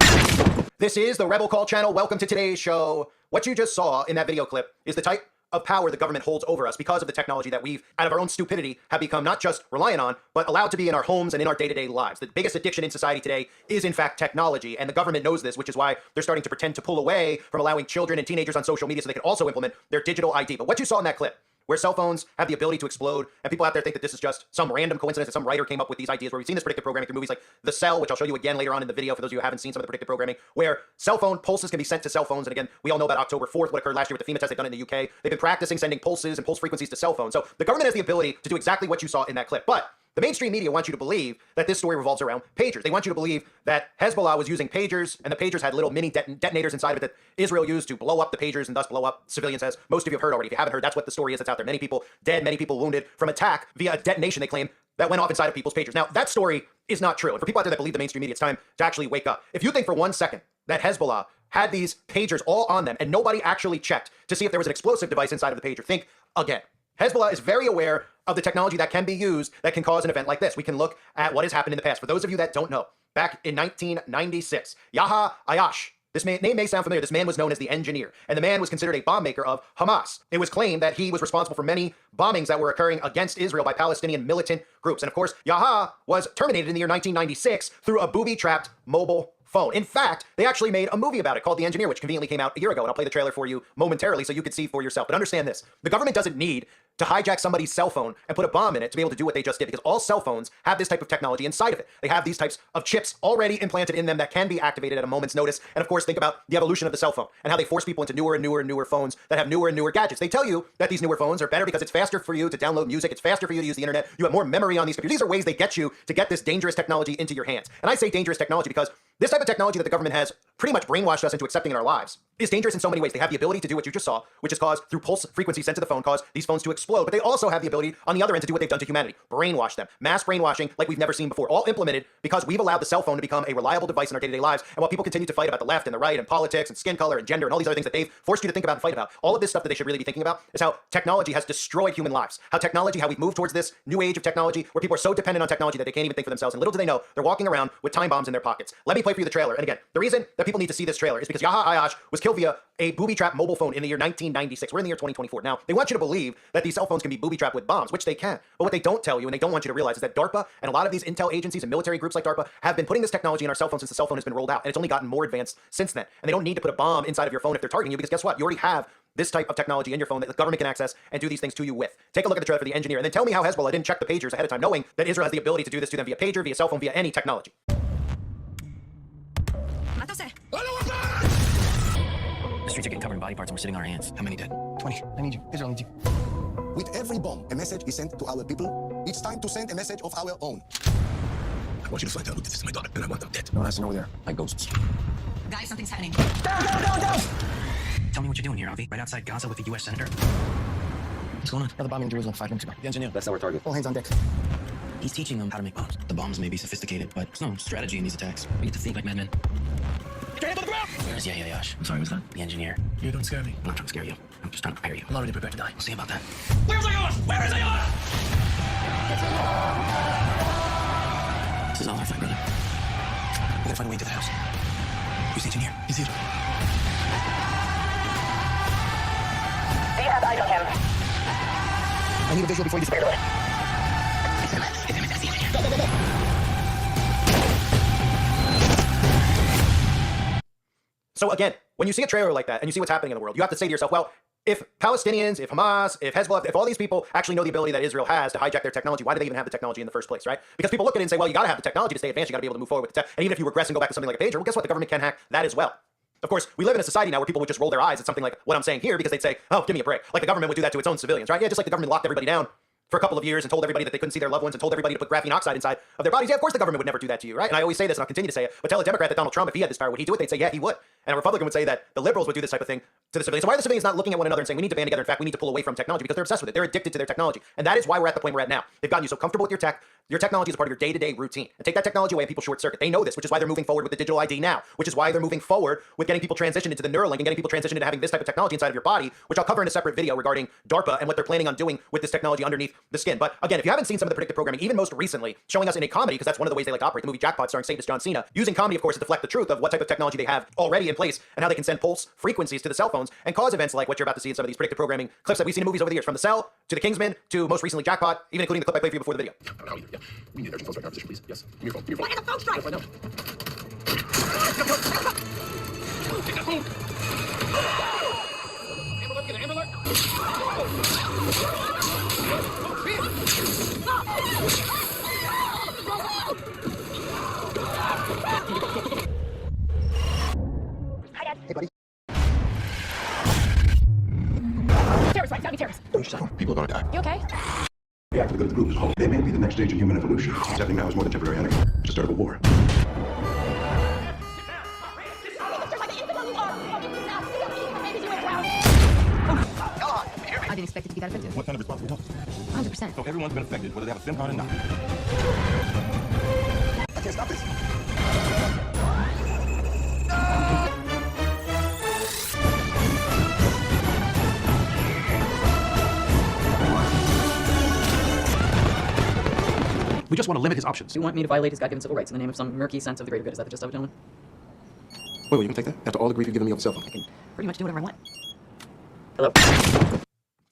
Speaker 2: This is the Rebel Call channel. Welcome to today's show. What you just saw in that video clip is the type of power the government holds over us because of the technology that we've, out of our own stupidity, have become not just reliant on, but allowed to be in our homes and in our day-to-day lives. The biggest addiction in society today is, in fact, technology, and the government knows this, which is why they're starting to pretend to pull away from allowing children and teenagers on social media so they can also implement their digital ID. But what you saw in that clip, where cell phones have the ability to explode, and people out there think that this is just some random coincidence that some writer came up with these ideas, where we've seen this predictive programming through movies like The Cell, which I'll show you again later on in the video for those of you who haven't seen some of the predictive programming, where cell phone pulses can be sent to cell phones. And again, we all know about October 4th, what occurred last year with the FEMA test they've done in the UK. They've been practicing sending pulses and pulse frequencies to cell phones. So the government has the ability to do exactly what you saw in that clip. But The mainstream media wants you to believe that this story revolves around pagers. They want you to believe that Hezbollah was using pagers, and the pagers had little mini detonators inside of it that Israel used to blow up the pagers and thus blow up civilians, as most of you have heard already. If you haven't heard, that's what the story is that's out there. Many people dead, many people wounded from attack via a detonation, they claim, that went off inside of people's pagers. Now, that story is not true. And for people out there that believe the mainstream media, it's time to actually wake up. If you think for 1 second that Hezbollah had these pagers all on them and nobody actually checked to see if there was an explosive device inside of the pager, think again. Hezbollah is very aware of the technology that can be used that can cause an event like this. We can look at what has happened in the past. For those of you that don't know, back in 1996, Yahya Ayash, this name may sound familiar. This man was known as the Engineer, and the man was considered a bomb maker of Hamas. It was claimed that he was responsible for many bombings that were occurring against Israel by Palestinian militant groups. And of course, Yahya was terminated in the year 1996 through a booby-trapped mobile phone. In fact, they actually made a movie about it called The Engineer, which conveniently came out a year ago, and I'll play the trailer for you momentarily so you can see for yourself. But understand this, the government doesn't need to hijack somebody's cell phone and put a bomb in it to be able to do what they just did, because all cell phones have this type of technology inside of it. They have these types of chips already implanted in them that can be activated at a moment's notice. And of course, think about the evolution of the cell phone and how they force people into newer and newer and newer phones that have newer and newer gadgets. They tell you that these newer phones are better because it's faster for you to download music, it's faster for you to use the internet, you have more memory on these computers. These are ways they get you to get this dangerous technology into your hands. And I say dangerous technology because this type of technology that the government has pretty much brainwashed us into accepting in our lives is dangerous in so many ways. They have the ability to do what you just saw, which is cause, through pulse frequency sent to the phone, cause these phones to explode. But they also have the ability on the other end to do what they've done to humanity. Brainwash them. Mass brainwashing like we've never seen before. All implemented because we've allowed the cell phone to become a reliable device in our day-to-day lives. And while people continue to fight about the left and the right and politics and skin color and gender and all these other things that they've forced you to think about and fight about, all of this stuff that they should really be thinking about is how technology has destroyed human lives. How we've moved towards this new age of technology where people are so dependent on technology that they can't even think for themselves. And little do they know, they're walking around with time bombs in their pockets. Let me play for you the trailer. And again, the reason that people need to see this trailer is because Yahya Ayash was killed via a booby-trapped mobile phone in the year 1996. We're in the year 2024. Now, they want you to believe that these cell phones can be booby-trapped with bombs, which they can. But what they don't tell you and they don't want you to realize is that DARPA and a lot of these intel agencies and military groups like DARPA have been putting this technology in our cell phones since the cell phone has been rolled out. And it's only gotten more advanced since then. And they don't need to put a bomb inside of your phone if they're targeting you, because guess what? You already have this type of technology in your phone that the government can access and do these things to you with. Take a look at the trailer for The Engineer and then tell me how Hezbollah didn't check the pagers ahead of time, knowing that Israel has the ability to do this to them via pager, via cell phone, via any technology.
Speaker 8: The streets are getting covered in body parts and we're sitting on our hands. How many dead?
Speaker 9: 20. I need you. Israel needs you.
Speaker 10: With every bomb, a message is sent to our people. It's time to send a message of our own.
Speaker 5: I want you to find out who did this to my daughter, and I want them dead.
Speaker 9: No one has to know we're there.
Speaker 8: Like ghosts.
Speaker 11: Guys, something's happening.
Speaker 8: Down! Tell me what you're doing here, Avi. Right outside Gaza with the U.S. Senator. What's going on?
Speaker 9: Another bombing in Jerusalem 5 minutes ago.
Speaker 8: The Engineer, that's our target.
Speaker 9: All hands on deck.
Speaker 8: He's teaching them how to make bombs. The bombs may be sophisticated, but there's no strategy in these attacks. We get to think like madmen. Get hands on the ground! Where's Yahya Ayash?
Speaker 5: I'm sorry, what's that?
Speaker 8: The Engineer.
Speaker 5: You don't scare me.
Speaker 8: I'm not trying to scare you. I'm just trying to prepare you.
Speaker 5: I'm already prepared to die.
Speaker 8: We'll see about that.
Speaker 5: Where's Ayash? Where is Ayash?
Speaker 8: This is all our fight, brother. We gotta find a way into the house. Who's the Engineer?
Speaker 5: He's here.
Speaker 11: Do you have eyes on him?
Speaker 9: I need a visual before you spare.
Speaker 8: Hit him. That's the Engineer.
Speaker 9: Go.
Speaker 2: So again, when you see a trailer like that and you see what's happening in the world, you have to say to yourself, well, if Palestinians, if Hamas, if Hezbollah, if all these people actually know the ability that Israel has to hijack their technology, why do they even have the technology in the first place, right? Because people look at it and say, well, you got to have the technology to stay advanced, you got to be able to move forward with the tech. And even if you regress and go back to something like a pager, well, guess what? The government can hack that as well. Of course, we live in a society now where people would just roll their eyes at something like what I'm saying here because they'd say, oh, give me a break. Like the government would do that to its own civilians, right? Yeah, just like the government locked everybody down for a couple of years and told everybody that they couldn't see their loved ones and told everybody to put graphene oxide inside of their bodies. Yeah, of course the government would never do that to you, right? And I always say this and I'll continue to say it, but tell a Democrat that Donald Trump, if he had this power, would he do it? They'd say, yeah, he would. And a Republican would say that the liberals would do this type of thing to the civilians. So why are the civilians not looking at one another and saying, we need to band together? In fact, we need to pull away from technology because they're obsessed with it. They're addicted to their technology. And that is why we're at the point we're at now. They've gotten you so comfortable with your tech. Your technology is a part of your day-to-day routine. And take that technology away and people short circuit. They know this, which is why they're moving forward with the digital ID now, which is why they're moving forward with getting people transitioned into the Neuralink and getting people transitioned into having this type of technology inside of your body, which I'll cover in a separate video regarding DARPA and what they're planning on doing with this technology underneath the skin. But again, if you haven't seen some of the predictive programming, even most recently, showing us in a comedy, because that's one of the ways they like to operate, the movie Jackpot starring Sadist John Cena, using comedy, of course, to deflect the truth of what type of technology they have already in place and how they can send pulse frequencies to the cell phones and cause events like what you're about to see in some of these predictive programming clips that we've seen in movies over the years, from The Cell to The Kingsman to most recently Jackpot, even including the clip I played for you before the video.
Speaker 5: Yeah. We need an urgent phone strike position, please. Yes. Give me your phone. Give me your phone.
Speaker 11: Where are the phone strikes?
Speaker 5: Right now. Take that phone. Amber alert, get an Amber alert.
Speaker 9: Hey, buddy.
Speaker 11: Terrorist, right? It's gotta be terrorist.
Speaker 5: People are gonna die.
Speaker 11: You okay?
Speaker 9: Yeah,
Speaker 12: react to the good of the group as a whole. They may be the next stage in human evolution. What's happening now is more than temporary anarchy. It's the start of a war.
Speaker 3: I didn't expect it to be that effective.
Speaker 12: What kind of response are we talking?
Speaker 3: 100%.
Speaker 12: So everyone's been affected, whether they have a SIM card or not. I can't stop this.
Speaker 4: We just want to limit his options.
Speaker 6: You want me to violate his God-given civil rights in the name of some murky sense of the greater good? Is that the gist of it, gentlemen?
Speaker 4: Wait, you can take that? After all the grief you've given me over cell phone.
Speaker 6: I can pretty much do whatever I want.
Speaker 2: Hello?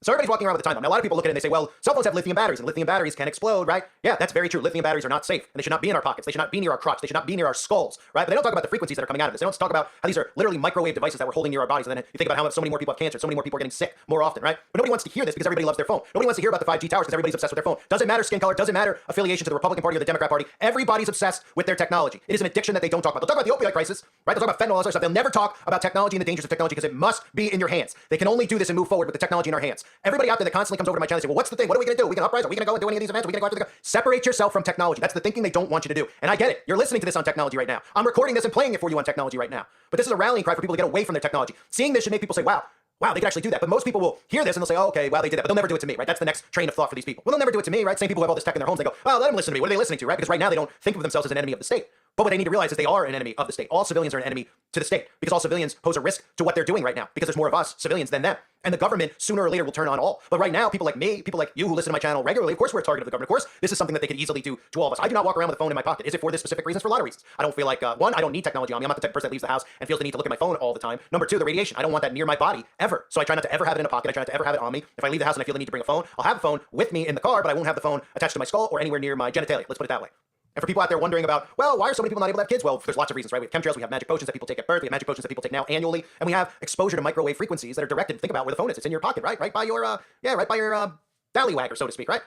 Speaker 2: So everybody's walking around with a time bomb. Now, a lot of people look at it and they say, well, cell phones have lithium batteries, and lithium batteries can explode, right? Yeah, that's very true. Lithium batteries are not safe, and they should not be in our pockets. They should not be near our crotch. They should not be near our skulls, right? But they don't talk about the frequencies that are coming out of this. They don't talk about how these are literally microwave devices that we're holding near our bodies, and then you think about how so many more people have cancer, so many more people are getting sick more often, right? But nobody wants to hear this because everybody loves their phone. Nobody wants to hear about the 5G towers because everybody's obsessed with their phone. Doesn't matter skin color, doesn't matter affiliation to the Republican Party or the Democrat Party. Everybody's obsessed with their technology. It is an addiction that they don't talk about. They'll talk about the opioid crisis, right? They'll talk about fentanyl and other stuff. They'll never talk about technology and the dangers of technology because it must be in your hands. They can only do this and move forward with the technology in our hands. Everybody out there that constantly comes over to my channel and say, well, what's the thing? What are we going to do? Are we going to uprise? Are we going to go and do any of these events? Are we going to go after the Separate yourself from technology. That's the thinking they don't want you to do. And I get it. You're listening to this on technology right now. I'm recording this and playing it for you on technology right now. But this is a rallying cry for people to get away from their technology. Seeing this should make people say, wow, they can actually do that. But most people will hear this and they'll say, oh, okay, wow, they did that. But they'll never do it to me, right? That's the next train of thought for these people. Well, they'll never do it to me, right? Same people who have all this tech in their homes, they go, well, let them listen to me. What are they listening to, right? Because right now they don't think of themselves as an enemy of the state. But what they need to realize is they are an enemy of the state. All civilians are an enemy to the state because all civilians pose a risk to what they're doing right now because there's more of us civilians than them. And the government sooner or later will turn on all. But right now, people like me, people like you who listen to my channel regularly, of course we're a target of the government. Of course, this is something that they could easily do to all of us. I do not walk around with a phone in my pocket. Is it for this specific reasons? For a lot of reasons. I don't feel like, one, I don't need technology on me. I'm not the type of person that leaves the house and feels the need to look at my phone all the time. Number two, the radiation. I don't want that near my body ever. So I try not to ever have it in a pocket. I try not to ever have it on me. If I leave the house and I feel the need to bring a phone, I'll have a phone with me in the car, but I won't have the phone attached to my skull or anywhere near my genitalia. Let's put it that way. And for people out there wondering about, well, why are so many people not able to have kids? Well, there's lots of reasons, right? We have chemtrails, we have magic potions that people take at birth, we have magic potions that people take now annually, and we have exposure to microwave frequencies that are directed. Think about where the phone is. It's in your pocket, right? Right by your, ballywagger, so to speak, right?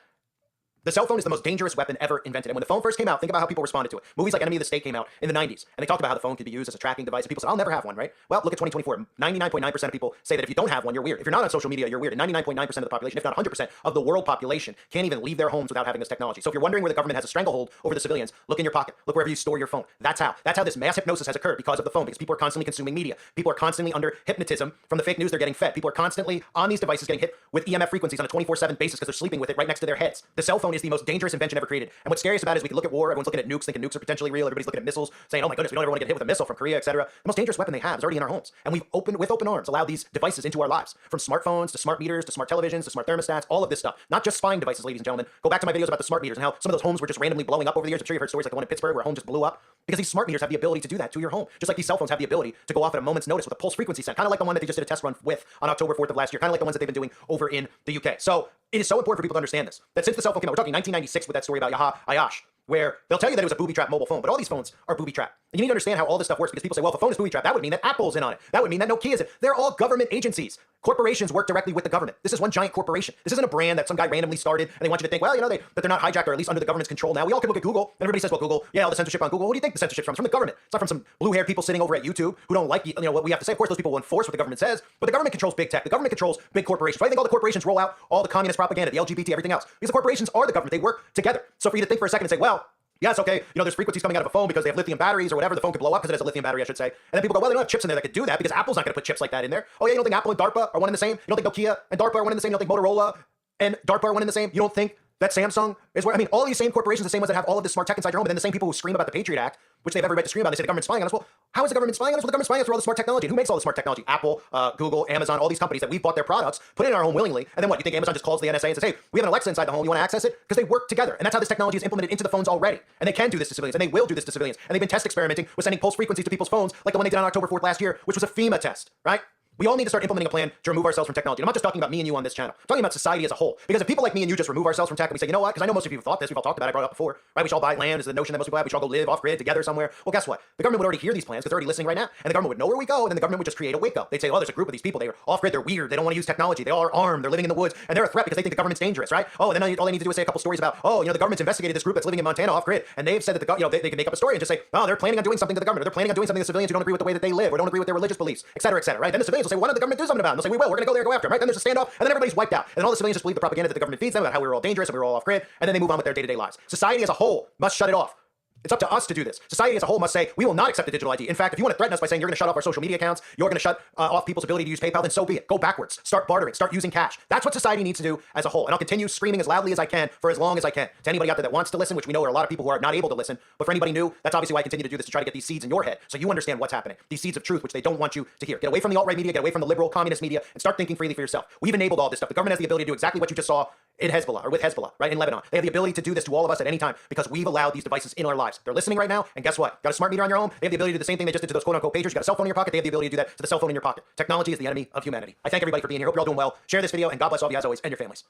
Speaker 2: The cell phone is the most dangerous weapon ever invented. And when the phone first came out, think about how people responded to it. Movies like Enemy of the State came out in the 90s, and they talked about how the phone could be used as a tracking device. And people said, I'll never have one, right? Well, look at 2024. 99.9% of people say that if you don't have one, you're weird. If you're not on social media, you're weird. And 99.9% of the population, if not 100% of the world population, can't even leave their homes without having this technology. So if you're wondering where the government has a stranglehold over the civilians, look in your pocket. Look wherever you store your phone. That's how this mass hypnosis has occurred because of the phone, because people are constantly consuming media. People are constantly under hypnotism from the fake news they're getting fed. People are constantly on these devices getting hit with EMF frequencies on a 24/7 basis because they're sleeping with it right next to their heads. The cell phone is the most dangerous invention ever created. And what's scariest about it is we can look at war, everyone's looking at nukes, thinking nukes are potentially real, everybody's looking at missiles, saying, oh my goodness, we don't ever want to get hit with a missile from Korea, etc. The most dangerous weapon they have is already in our homes. And we've with open arms, allowed these devices into our lives. From smartphones, to smart meters, to smart televisions, to smart thermostats, all of this stuff. Not just spying devices, ladies and gentlemen. Go back to my videos about the smart meters and how some of those homes were just randomly blowing up over the years. I'm sure you've heard stories like the one in Pittsburgh where a home just blew up. Because these smart meters have the ability to do that to your home. Just like these cell phones have the ability to go off at a moment's notice with a pulse frequency set. Kind of like the one that they just did a test run with on October 4th of last year. Kind of like the ones that they've been doing over in the UK. So it is so important for people to understand this. That since the cell phone came out, we're talking 1996 with that story about Ayash, where they'll tell you that it was a booby-trapped mobile phone, but all these phones are booby-trapped. And you need to understand how all this stuff works because people say, well, if a phone is booby-trapped, that would mean that Apple's in on it. That would mean that Nokia's in. They're all government agencies. Corporations work directly with the government. This is one giant corporation. This isn't a brand that some guy randomly started and they want you to think, well, that they're not hijacked or at least under the government's control now. We all can look at Google and everybody says, well, Google, all the censorship on Google. What do you think the censorship's from? It's from the government. It's not from some blue-haired people sitting over at YouTube who don't like what we have to say. Of course, those people will enforce what the government says, but the government controls big tech. The government controls big corporations. Why do you think all the corporations roll out all the communist propaganda, the LGBT, everything else? Because the corporations are the government. They work together. So for you to think for a second and say, well, yes, okay, there's frequencies coming out of a phone because they have lithium batteries or whatever. The phone could blow up because it has a lithium battery, I should say. And then people go, well, they don't have chips in there that could do that because Apple's not going to put chips like that in there. Oh, yeah, you don't think Apple and DARPA are one and the same? You don't think Nokia and DARPA are one and the same? You don't think Motorola and DARPA are one and the same? You don't think that Samsung is where, all these same corporations, the same ones that have all of this smart tech inside your home, but then the same people who scream about the Patriot Act, which they have every right to scream about, they say the government's spying on us. Well, how is the government spying on us? Well, the government's spying on us for all the smart technology. And who makes all the smart technology? Apple, Google, Amazon, all these companies that we've bought their products, put it in our home willingly. And then what? You think Amazon just calls the NSA and says, hey, we have an Alexa inside the home. You want to access it? Because they work together. And that's how this technology is implemented into the phones already. And they can do this to civilians. And they will do this to civilians. And they've been test experimenting with sending pulse frequencies to people's phones, like the one they did on October 4th last year, which was a FEMA test, right? We all need to start implementing a plan to remove ourselves from technology. I'm not just talking about me and you on this channel. I'm talking about society as a whole. Because if people like me and you just remove ourselves from tech and we say, you know what? Because I know most of you have thought this, we've all talked about it, I brought it up before, right? We should all buy land is the notion that most people have. We should all go live off-grid together somewhere. Well, guess what? The government would already hear these plans because they're already listening right now. And the government would know where we go, and then the government would just create a wake-up. They'd say, oh, there's a group of these people. They're off-grid, they're weird, they don't want to use technology, they all are armed, they're living in the woods, and they're a threat because they think the government's dangerous, right? Oh, and then all they need to do is say a couple stories about, the government's investigated this group that's living in Montana off-grid, and they've said that they can make up a story and just say, oh, they're planning on doing something to the government, or they're planning on doing something to civilians who don't agree with the way that they live, or don't agree with their religious beliefs, et cetera, right? Then the civilians civilians will say, why don't the government do something about it? And they'll say, we will. We're going to go there and go after them, right? Then there's a standoff, and then everybody's wiped out. And then all the civilians just believe the propaganda that the government feeds them about how we were all dangerous and we were all off grid, and then they move on with their day-to-day lives. Society as a whole must shut it off. It's up to us to do this. Society as a whole must say, we will not accept a digital ID. In fact, if you want to threaten us by saying you're going to shut off our social media accounts, you're going to shut off people's ability to use PayPal, then so be it. Go backwards. Start bartering. Start using cash. That's what society needs to do as a whole. And I'll continue screaming as loudly as I can for as long as I can. To anybody out there that wants to listen, which we know are a lot of people who are not able to listen, but for anybody new, that's obviously why I continue to do this, to try to get these seeds in your head so you understand what's happening. These seeds of truth, which they don't want you to hear. Get away from the alt-right media, get away from the liberal communist media, and start thinking freely for yourself. We've enabled all this stuff. The government has the ability to do exactly what you just saw in Hezbollah, or with Hezbollah, right, in Lebanon. They have the ability to do this to all of us at any time because we've allowed these devices in our lives. They're listening right now, and guess what? Got a smart meter on your home? They have the ability to do the same thing they just did to those quote-unquote pagers. You got a cell phone in your pocket? They have the ability to do that to the cell phone in your pocket. Technology is the enemy of humanity. I thank everybody for being here. Hope you're all doing well. Share this video, and God bless all of you as always, and your families.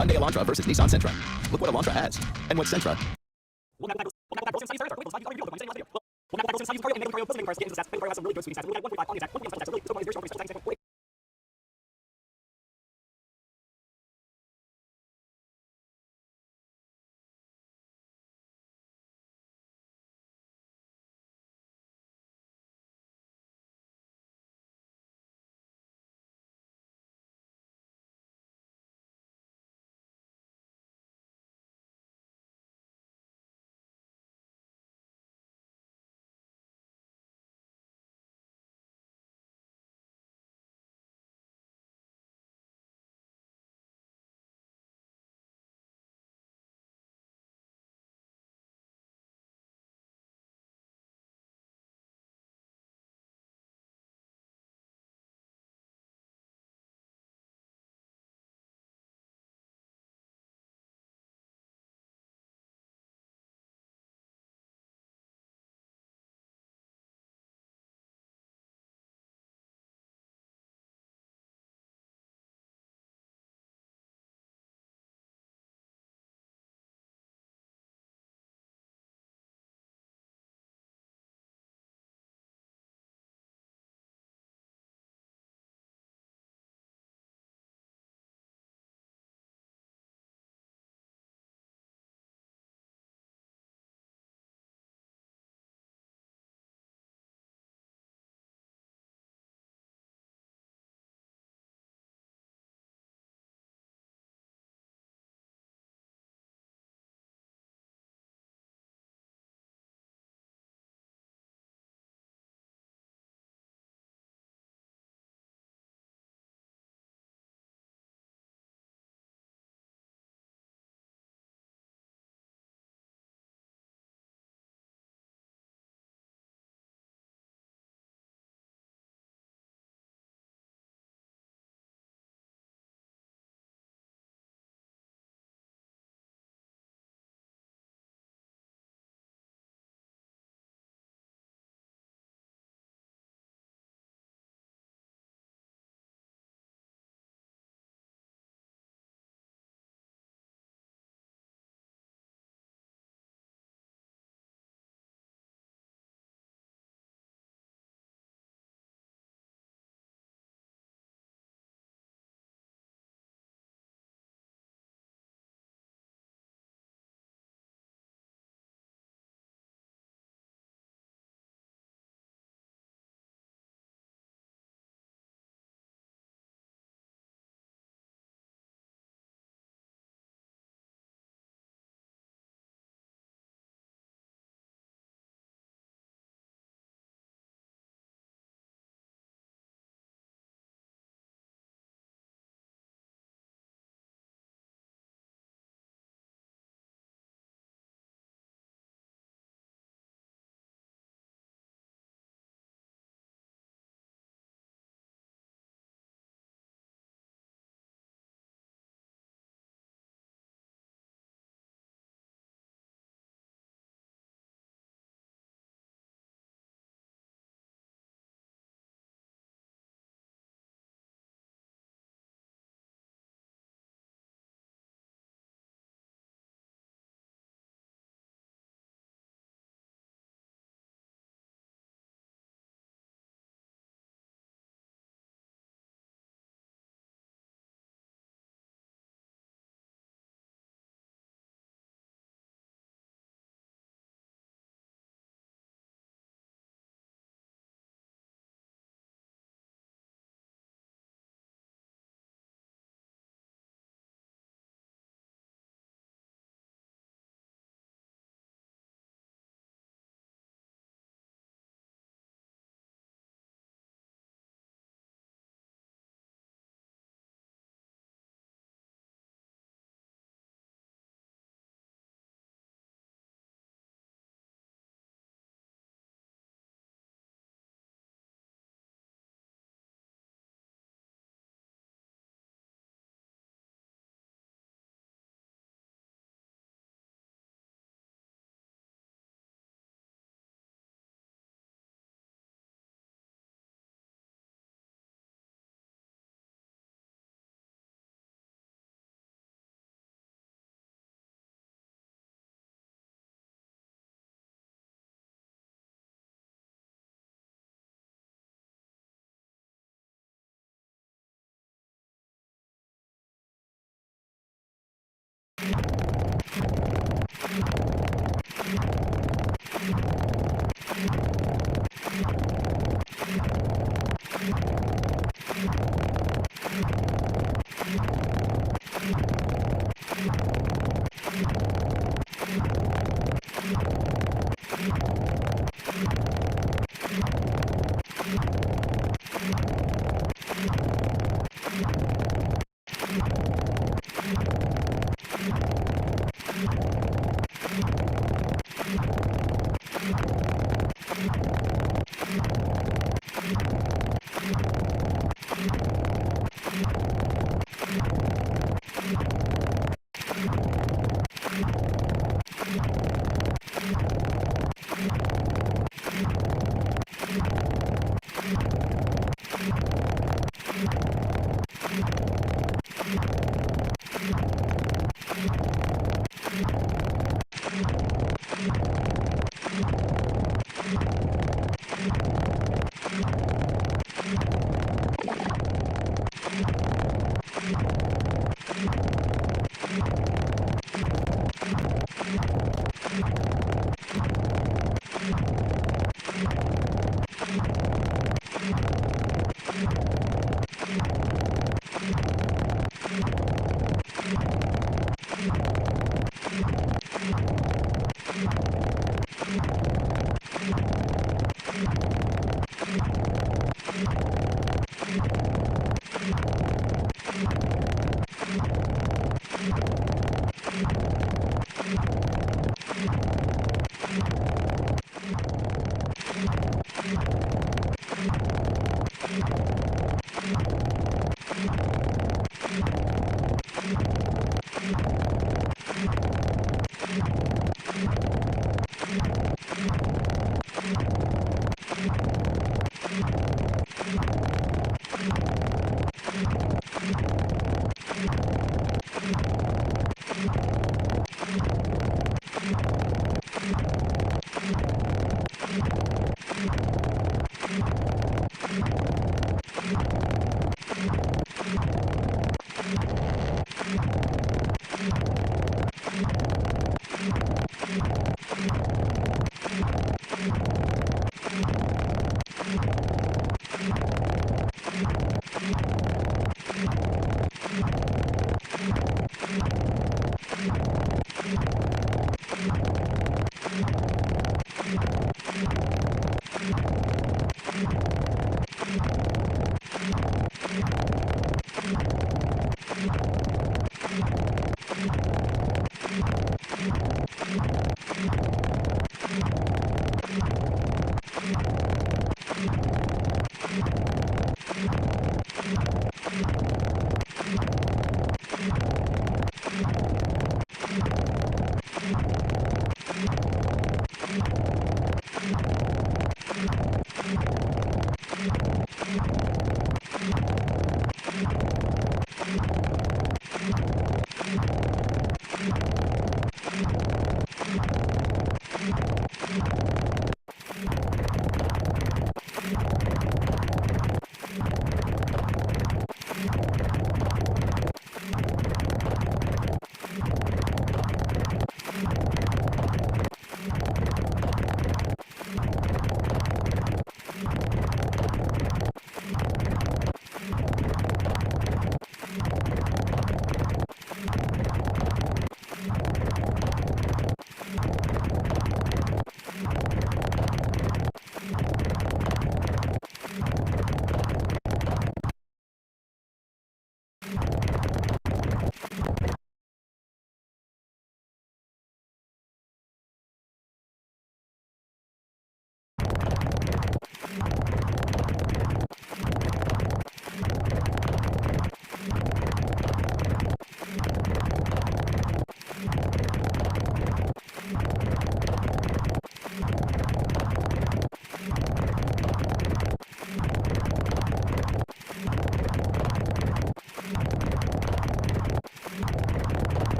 Speaker 13: Hyundai Elantra versus Nissan Sentra. Look what Elantra has, and what Sentra.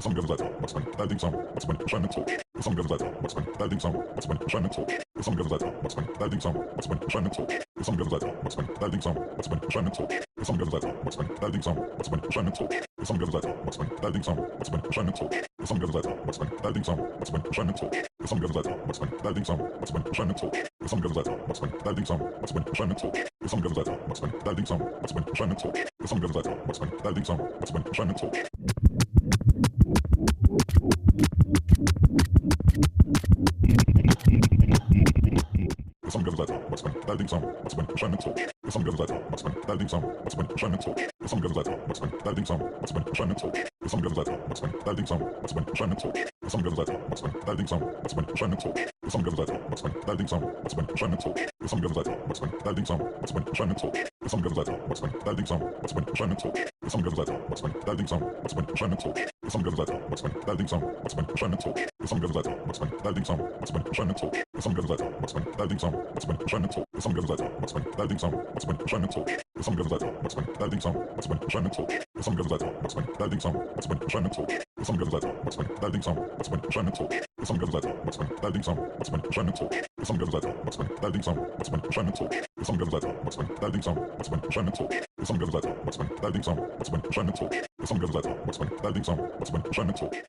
Speaker 12: Some girls like what's when that thing song, what's when shining torch. Some girls like what's when that thing song, what's when shining torch. Some girls like what's when that thing song, what's when shining torch. Some girls like what's when that thing song, what's when shining torch. Some girls like what's when that thing song, what's when shining torch. Some girls like what's when that thing song, what's when shining torch. Some girls like what's when that thing song, what's when shining torch. Some girls like what's when that thing song, what's when shining torch. Some girls like what's when that thing song, what's when shining torch. Some girls like what's when that thing song, what's when shining torch. Some girls like what's when that thing song, what's when shining torch. Some girls like what's when that thing song, what's when shining torch. Some girls like what's when that thing song, what's when shining torch. Some girls like what's when that thing song, what's when shining torch. Some girls like what's when that thing song, what's when shining torch. Some girls like what's when that thing song, what's when shining torch. Some girls like what's when that thing song, what's when shining torch. Some girls like what's when that thing song, what's when shining torch. Some girls like what's when that thing song, what's when shining torch. Some girls like what's when that thing song, what's when shining torch. Some girls like what's when that thing song, what's when shining torch. Some girls like what's when that thing song, what's when shining torch. Some girls like what's when that thing song, what's when shining torch. Some girls like what's when that thing song, what's when shining torch. Some girls like what's when that thing song, what's when shining torch. Some girls like what's when that thing song, what's when shining torch. Some girls like what's when that thing song, what's when shining torch. Some girls like what's when that thing song, what's when shining torch. Some girls like what's when that thing song, what's when shining torch. Some girls like what's when that thing song, what's when shining torch. Some girls like what's when that thing song, what's when shining torch. Some girls like what's when that thing song, what's when shining torch.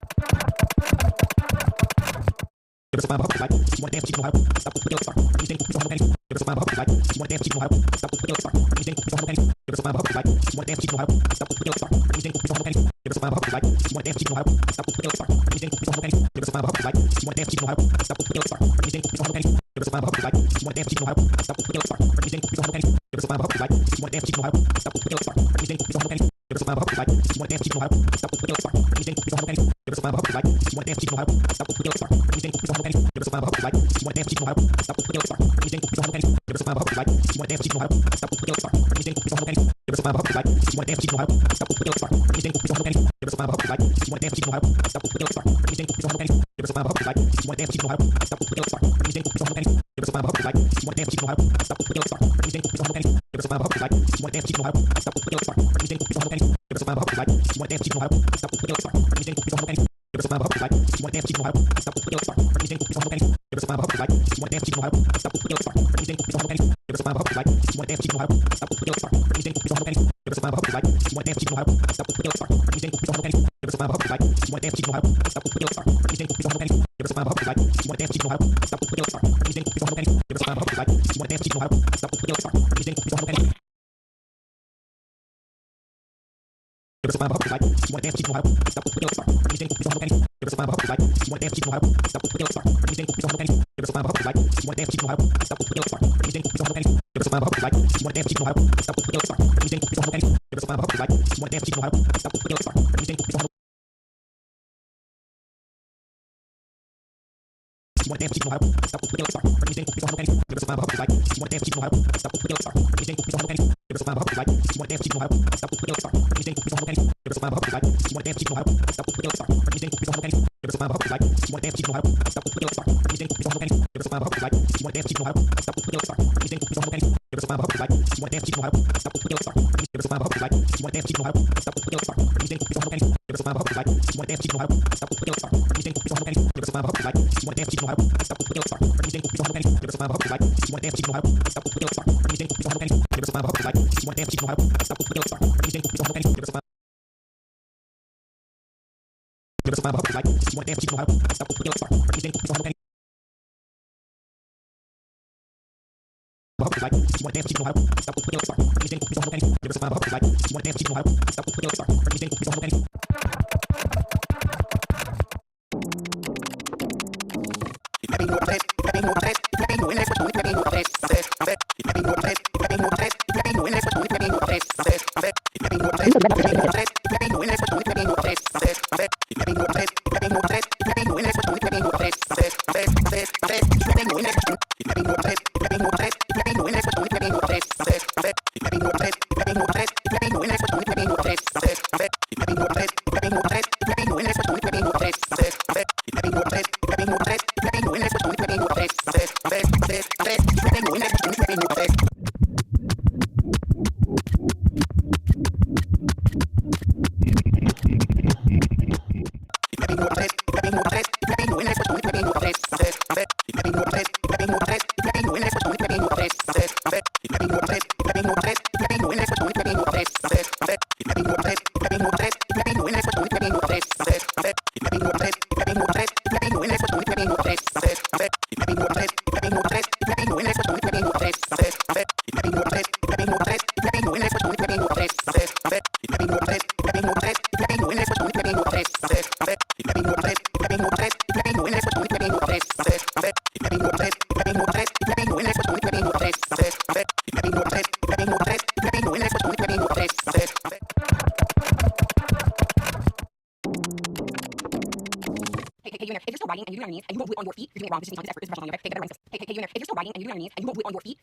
Speaker 12: Give us a five like you want to dance, you know how stop with your star. You think you don't have any. Give us a five like you want to dance, you know how stop with your star. You think you don't have any. Give us a five like you want to dance, you know how stop with your star. You think you don't have any. Give us a five like you want to dance, you know how stop with your star. You think you don't have any. Give us a five like you want to dance, you know how stop with your star. You think you don't have any. Give us a five like you want to dance, you know how stop with your star. You think you don't have any. Give us a five like you want to dance, you know how stop with your star. You think you don't have any. Give us a five like you want to dance, you know how stop with your star. You think you don't have any. Give us a five like you want to dance, you know how stop with your star. You think you don't have any. Give us a five like you want to dance, you know how stop with your star. You think you don't have any. Give us a five like you want to dance, you know how stop with your star. You think you don't have any. Give us a five like you want to dance, you know how stop with your star. You think you don't have any. Give us a five like you want to dance, you know how stop with your star. You think you don't have any. Give us a five like you want to dance, you know how stop with your star. You think you don't have any. Give us a five like you want to dance, you know how stop with your star. You think you don't have any. Give us a five like you want to dance, you know how stop with your star. You think you don't have any. Give us a five like you want to dance, you know how stop with your star. You think you don't have any. Give us a five like you want to dance, you know how stop with your star. You think you don't have any. Give us a five like you want to dance, you know how stop with your star. You think you don't have any. Give us a five like you want to dance, you know how stop with your star. You think you don't have any. Give us a five like you want to dance, you know how stop with your star. You think you don't have any. Give us a five like you want to dance, you know how stop with your star. You think you don't have any. Give us a five like you want to dance, you know how stop with your star. You think you don't have any. Give us a five like you want to dance, you know how stop with your star. You think you don't have any. Give us a five like you want to dance, you know how stop with your star. You think you don't have any. Give us a five like you want to dance, you know how stop with your star. You think you don't have any. Give us a five like you want to dance, you know how stop with your star. You think you don't have any. Give us a five like you want to dance, you know how stop with your star. You think you don't have any. Give us a five like you want to dance, you know how stop with your star. You think you don't have you want to dance, you know how stop with your star. You think you don't have any. Give us a five like you want to dance, you know how stop with your star. You think you don't have any. Give us a five like you want to dance, you know how stop with your star. You think you don't have any. Give us a five like you want to dance, you know how stop with your star. You think you don't have any. Give us a five like you want to dance, you know how stop with your star. You think you don't have any. Give us a five like you want to dance, you know how stop with your star. You think you don't have any. Give us a five like you want to dance, you know how stop with your star. Give us a five like you want to dance, you know how stop with your star. You think you don't have any. Give us a five like you want to dance, you know how stop with your star. You think you don't have any. Give us a five like you want to dance, you know how stop with your star. You think you don't have any. Give us a five like you want to dance, you know how stop with your star. You think you don't have any. Give us a five like you want to dance, you know how stop with your star. You think you don't have any. Give us a five. Give us a five like you want to dance, you know how stop with your star. You think you don't have any. Like you want to dance, you know how stop with your star. You think you don't have any. Give us a five like you want to dance, you know how stop with your star. You think you don't have any.
Speaker 11: hey, you in there. If you're still writing and you're doing it on your knees and you won't do it on your feet, you're doing it wrong. This is effort. This is professional on your back. Take a better writing. Hey, you in there. If you're still writing and you're doing it on your knees and you won't do it on your feet,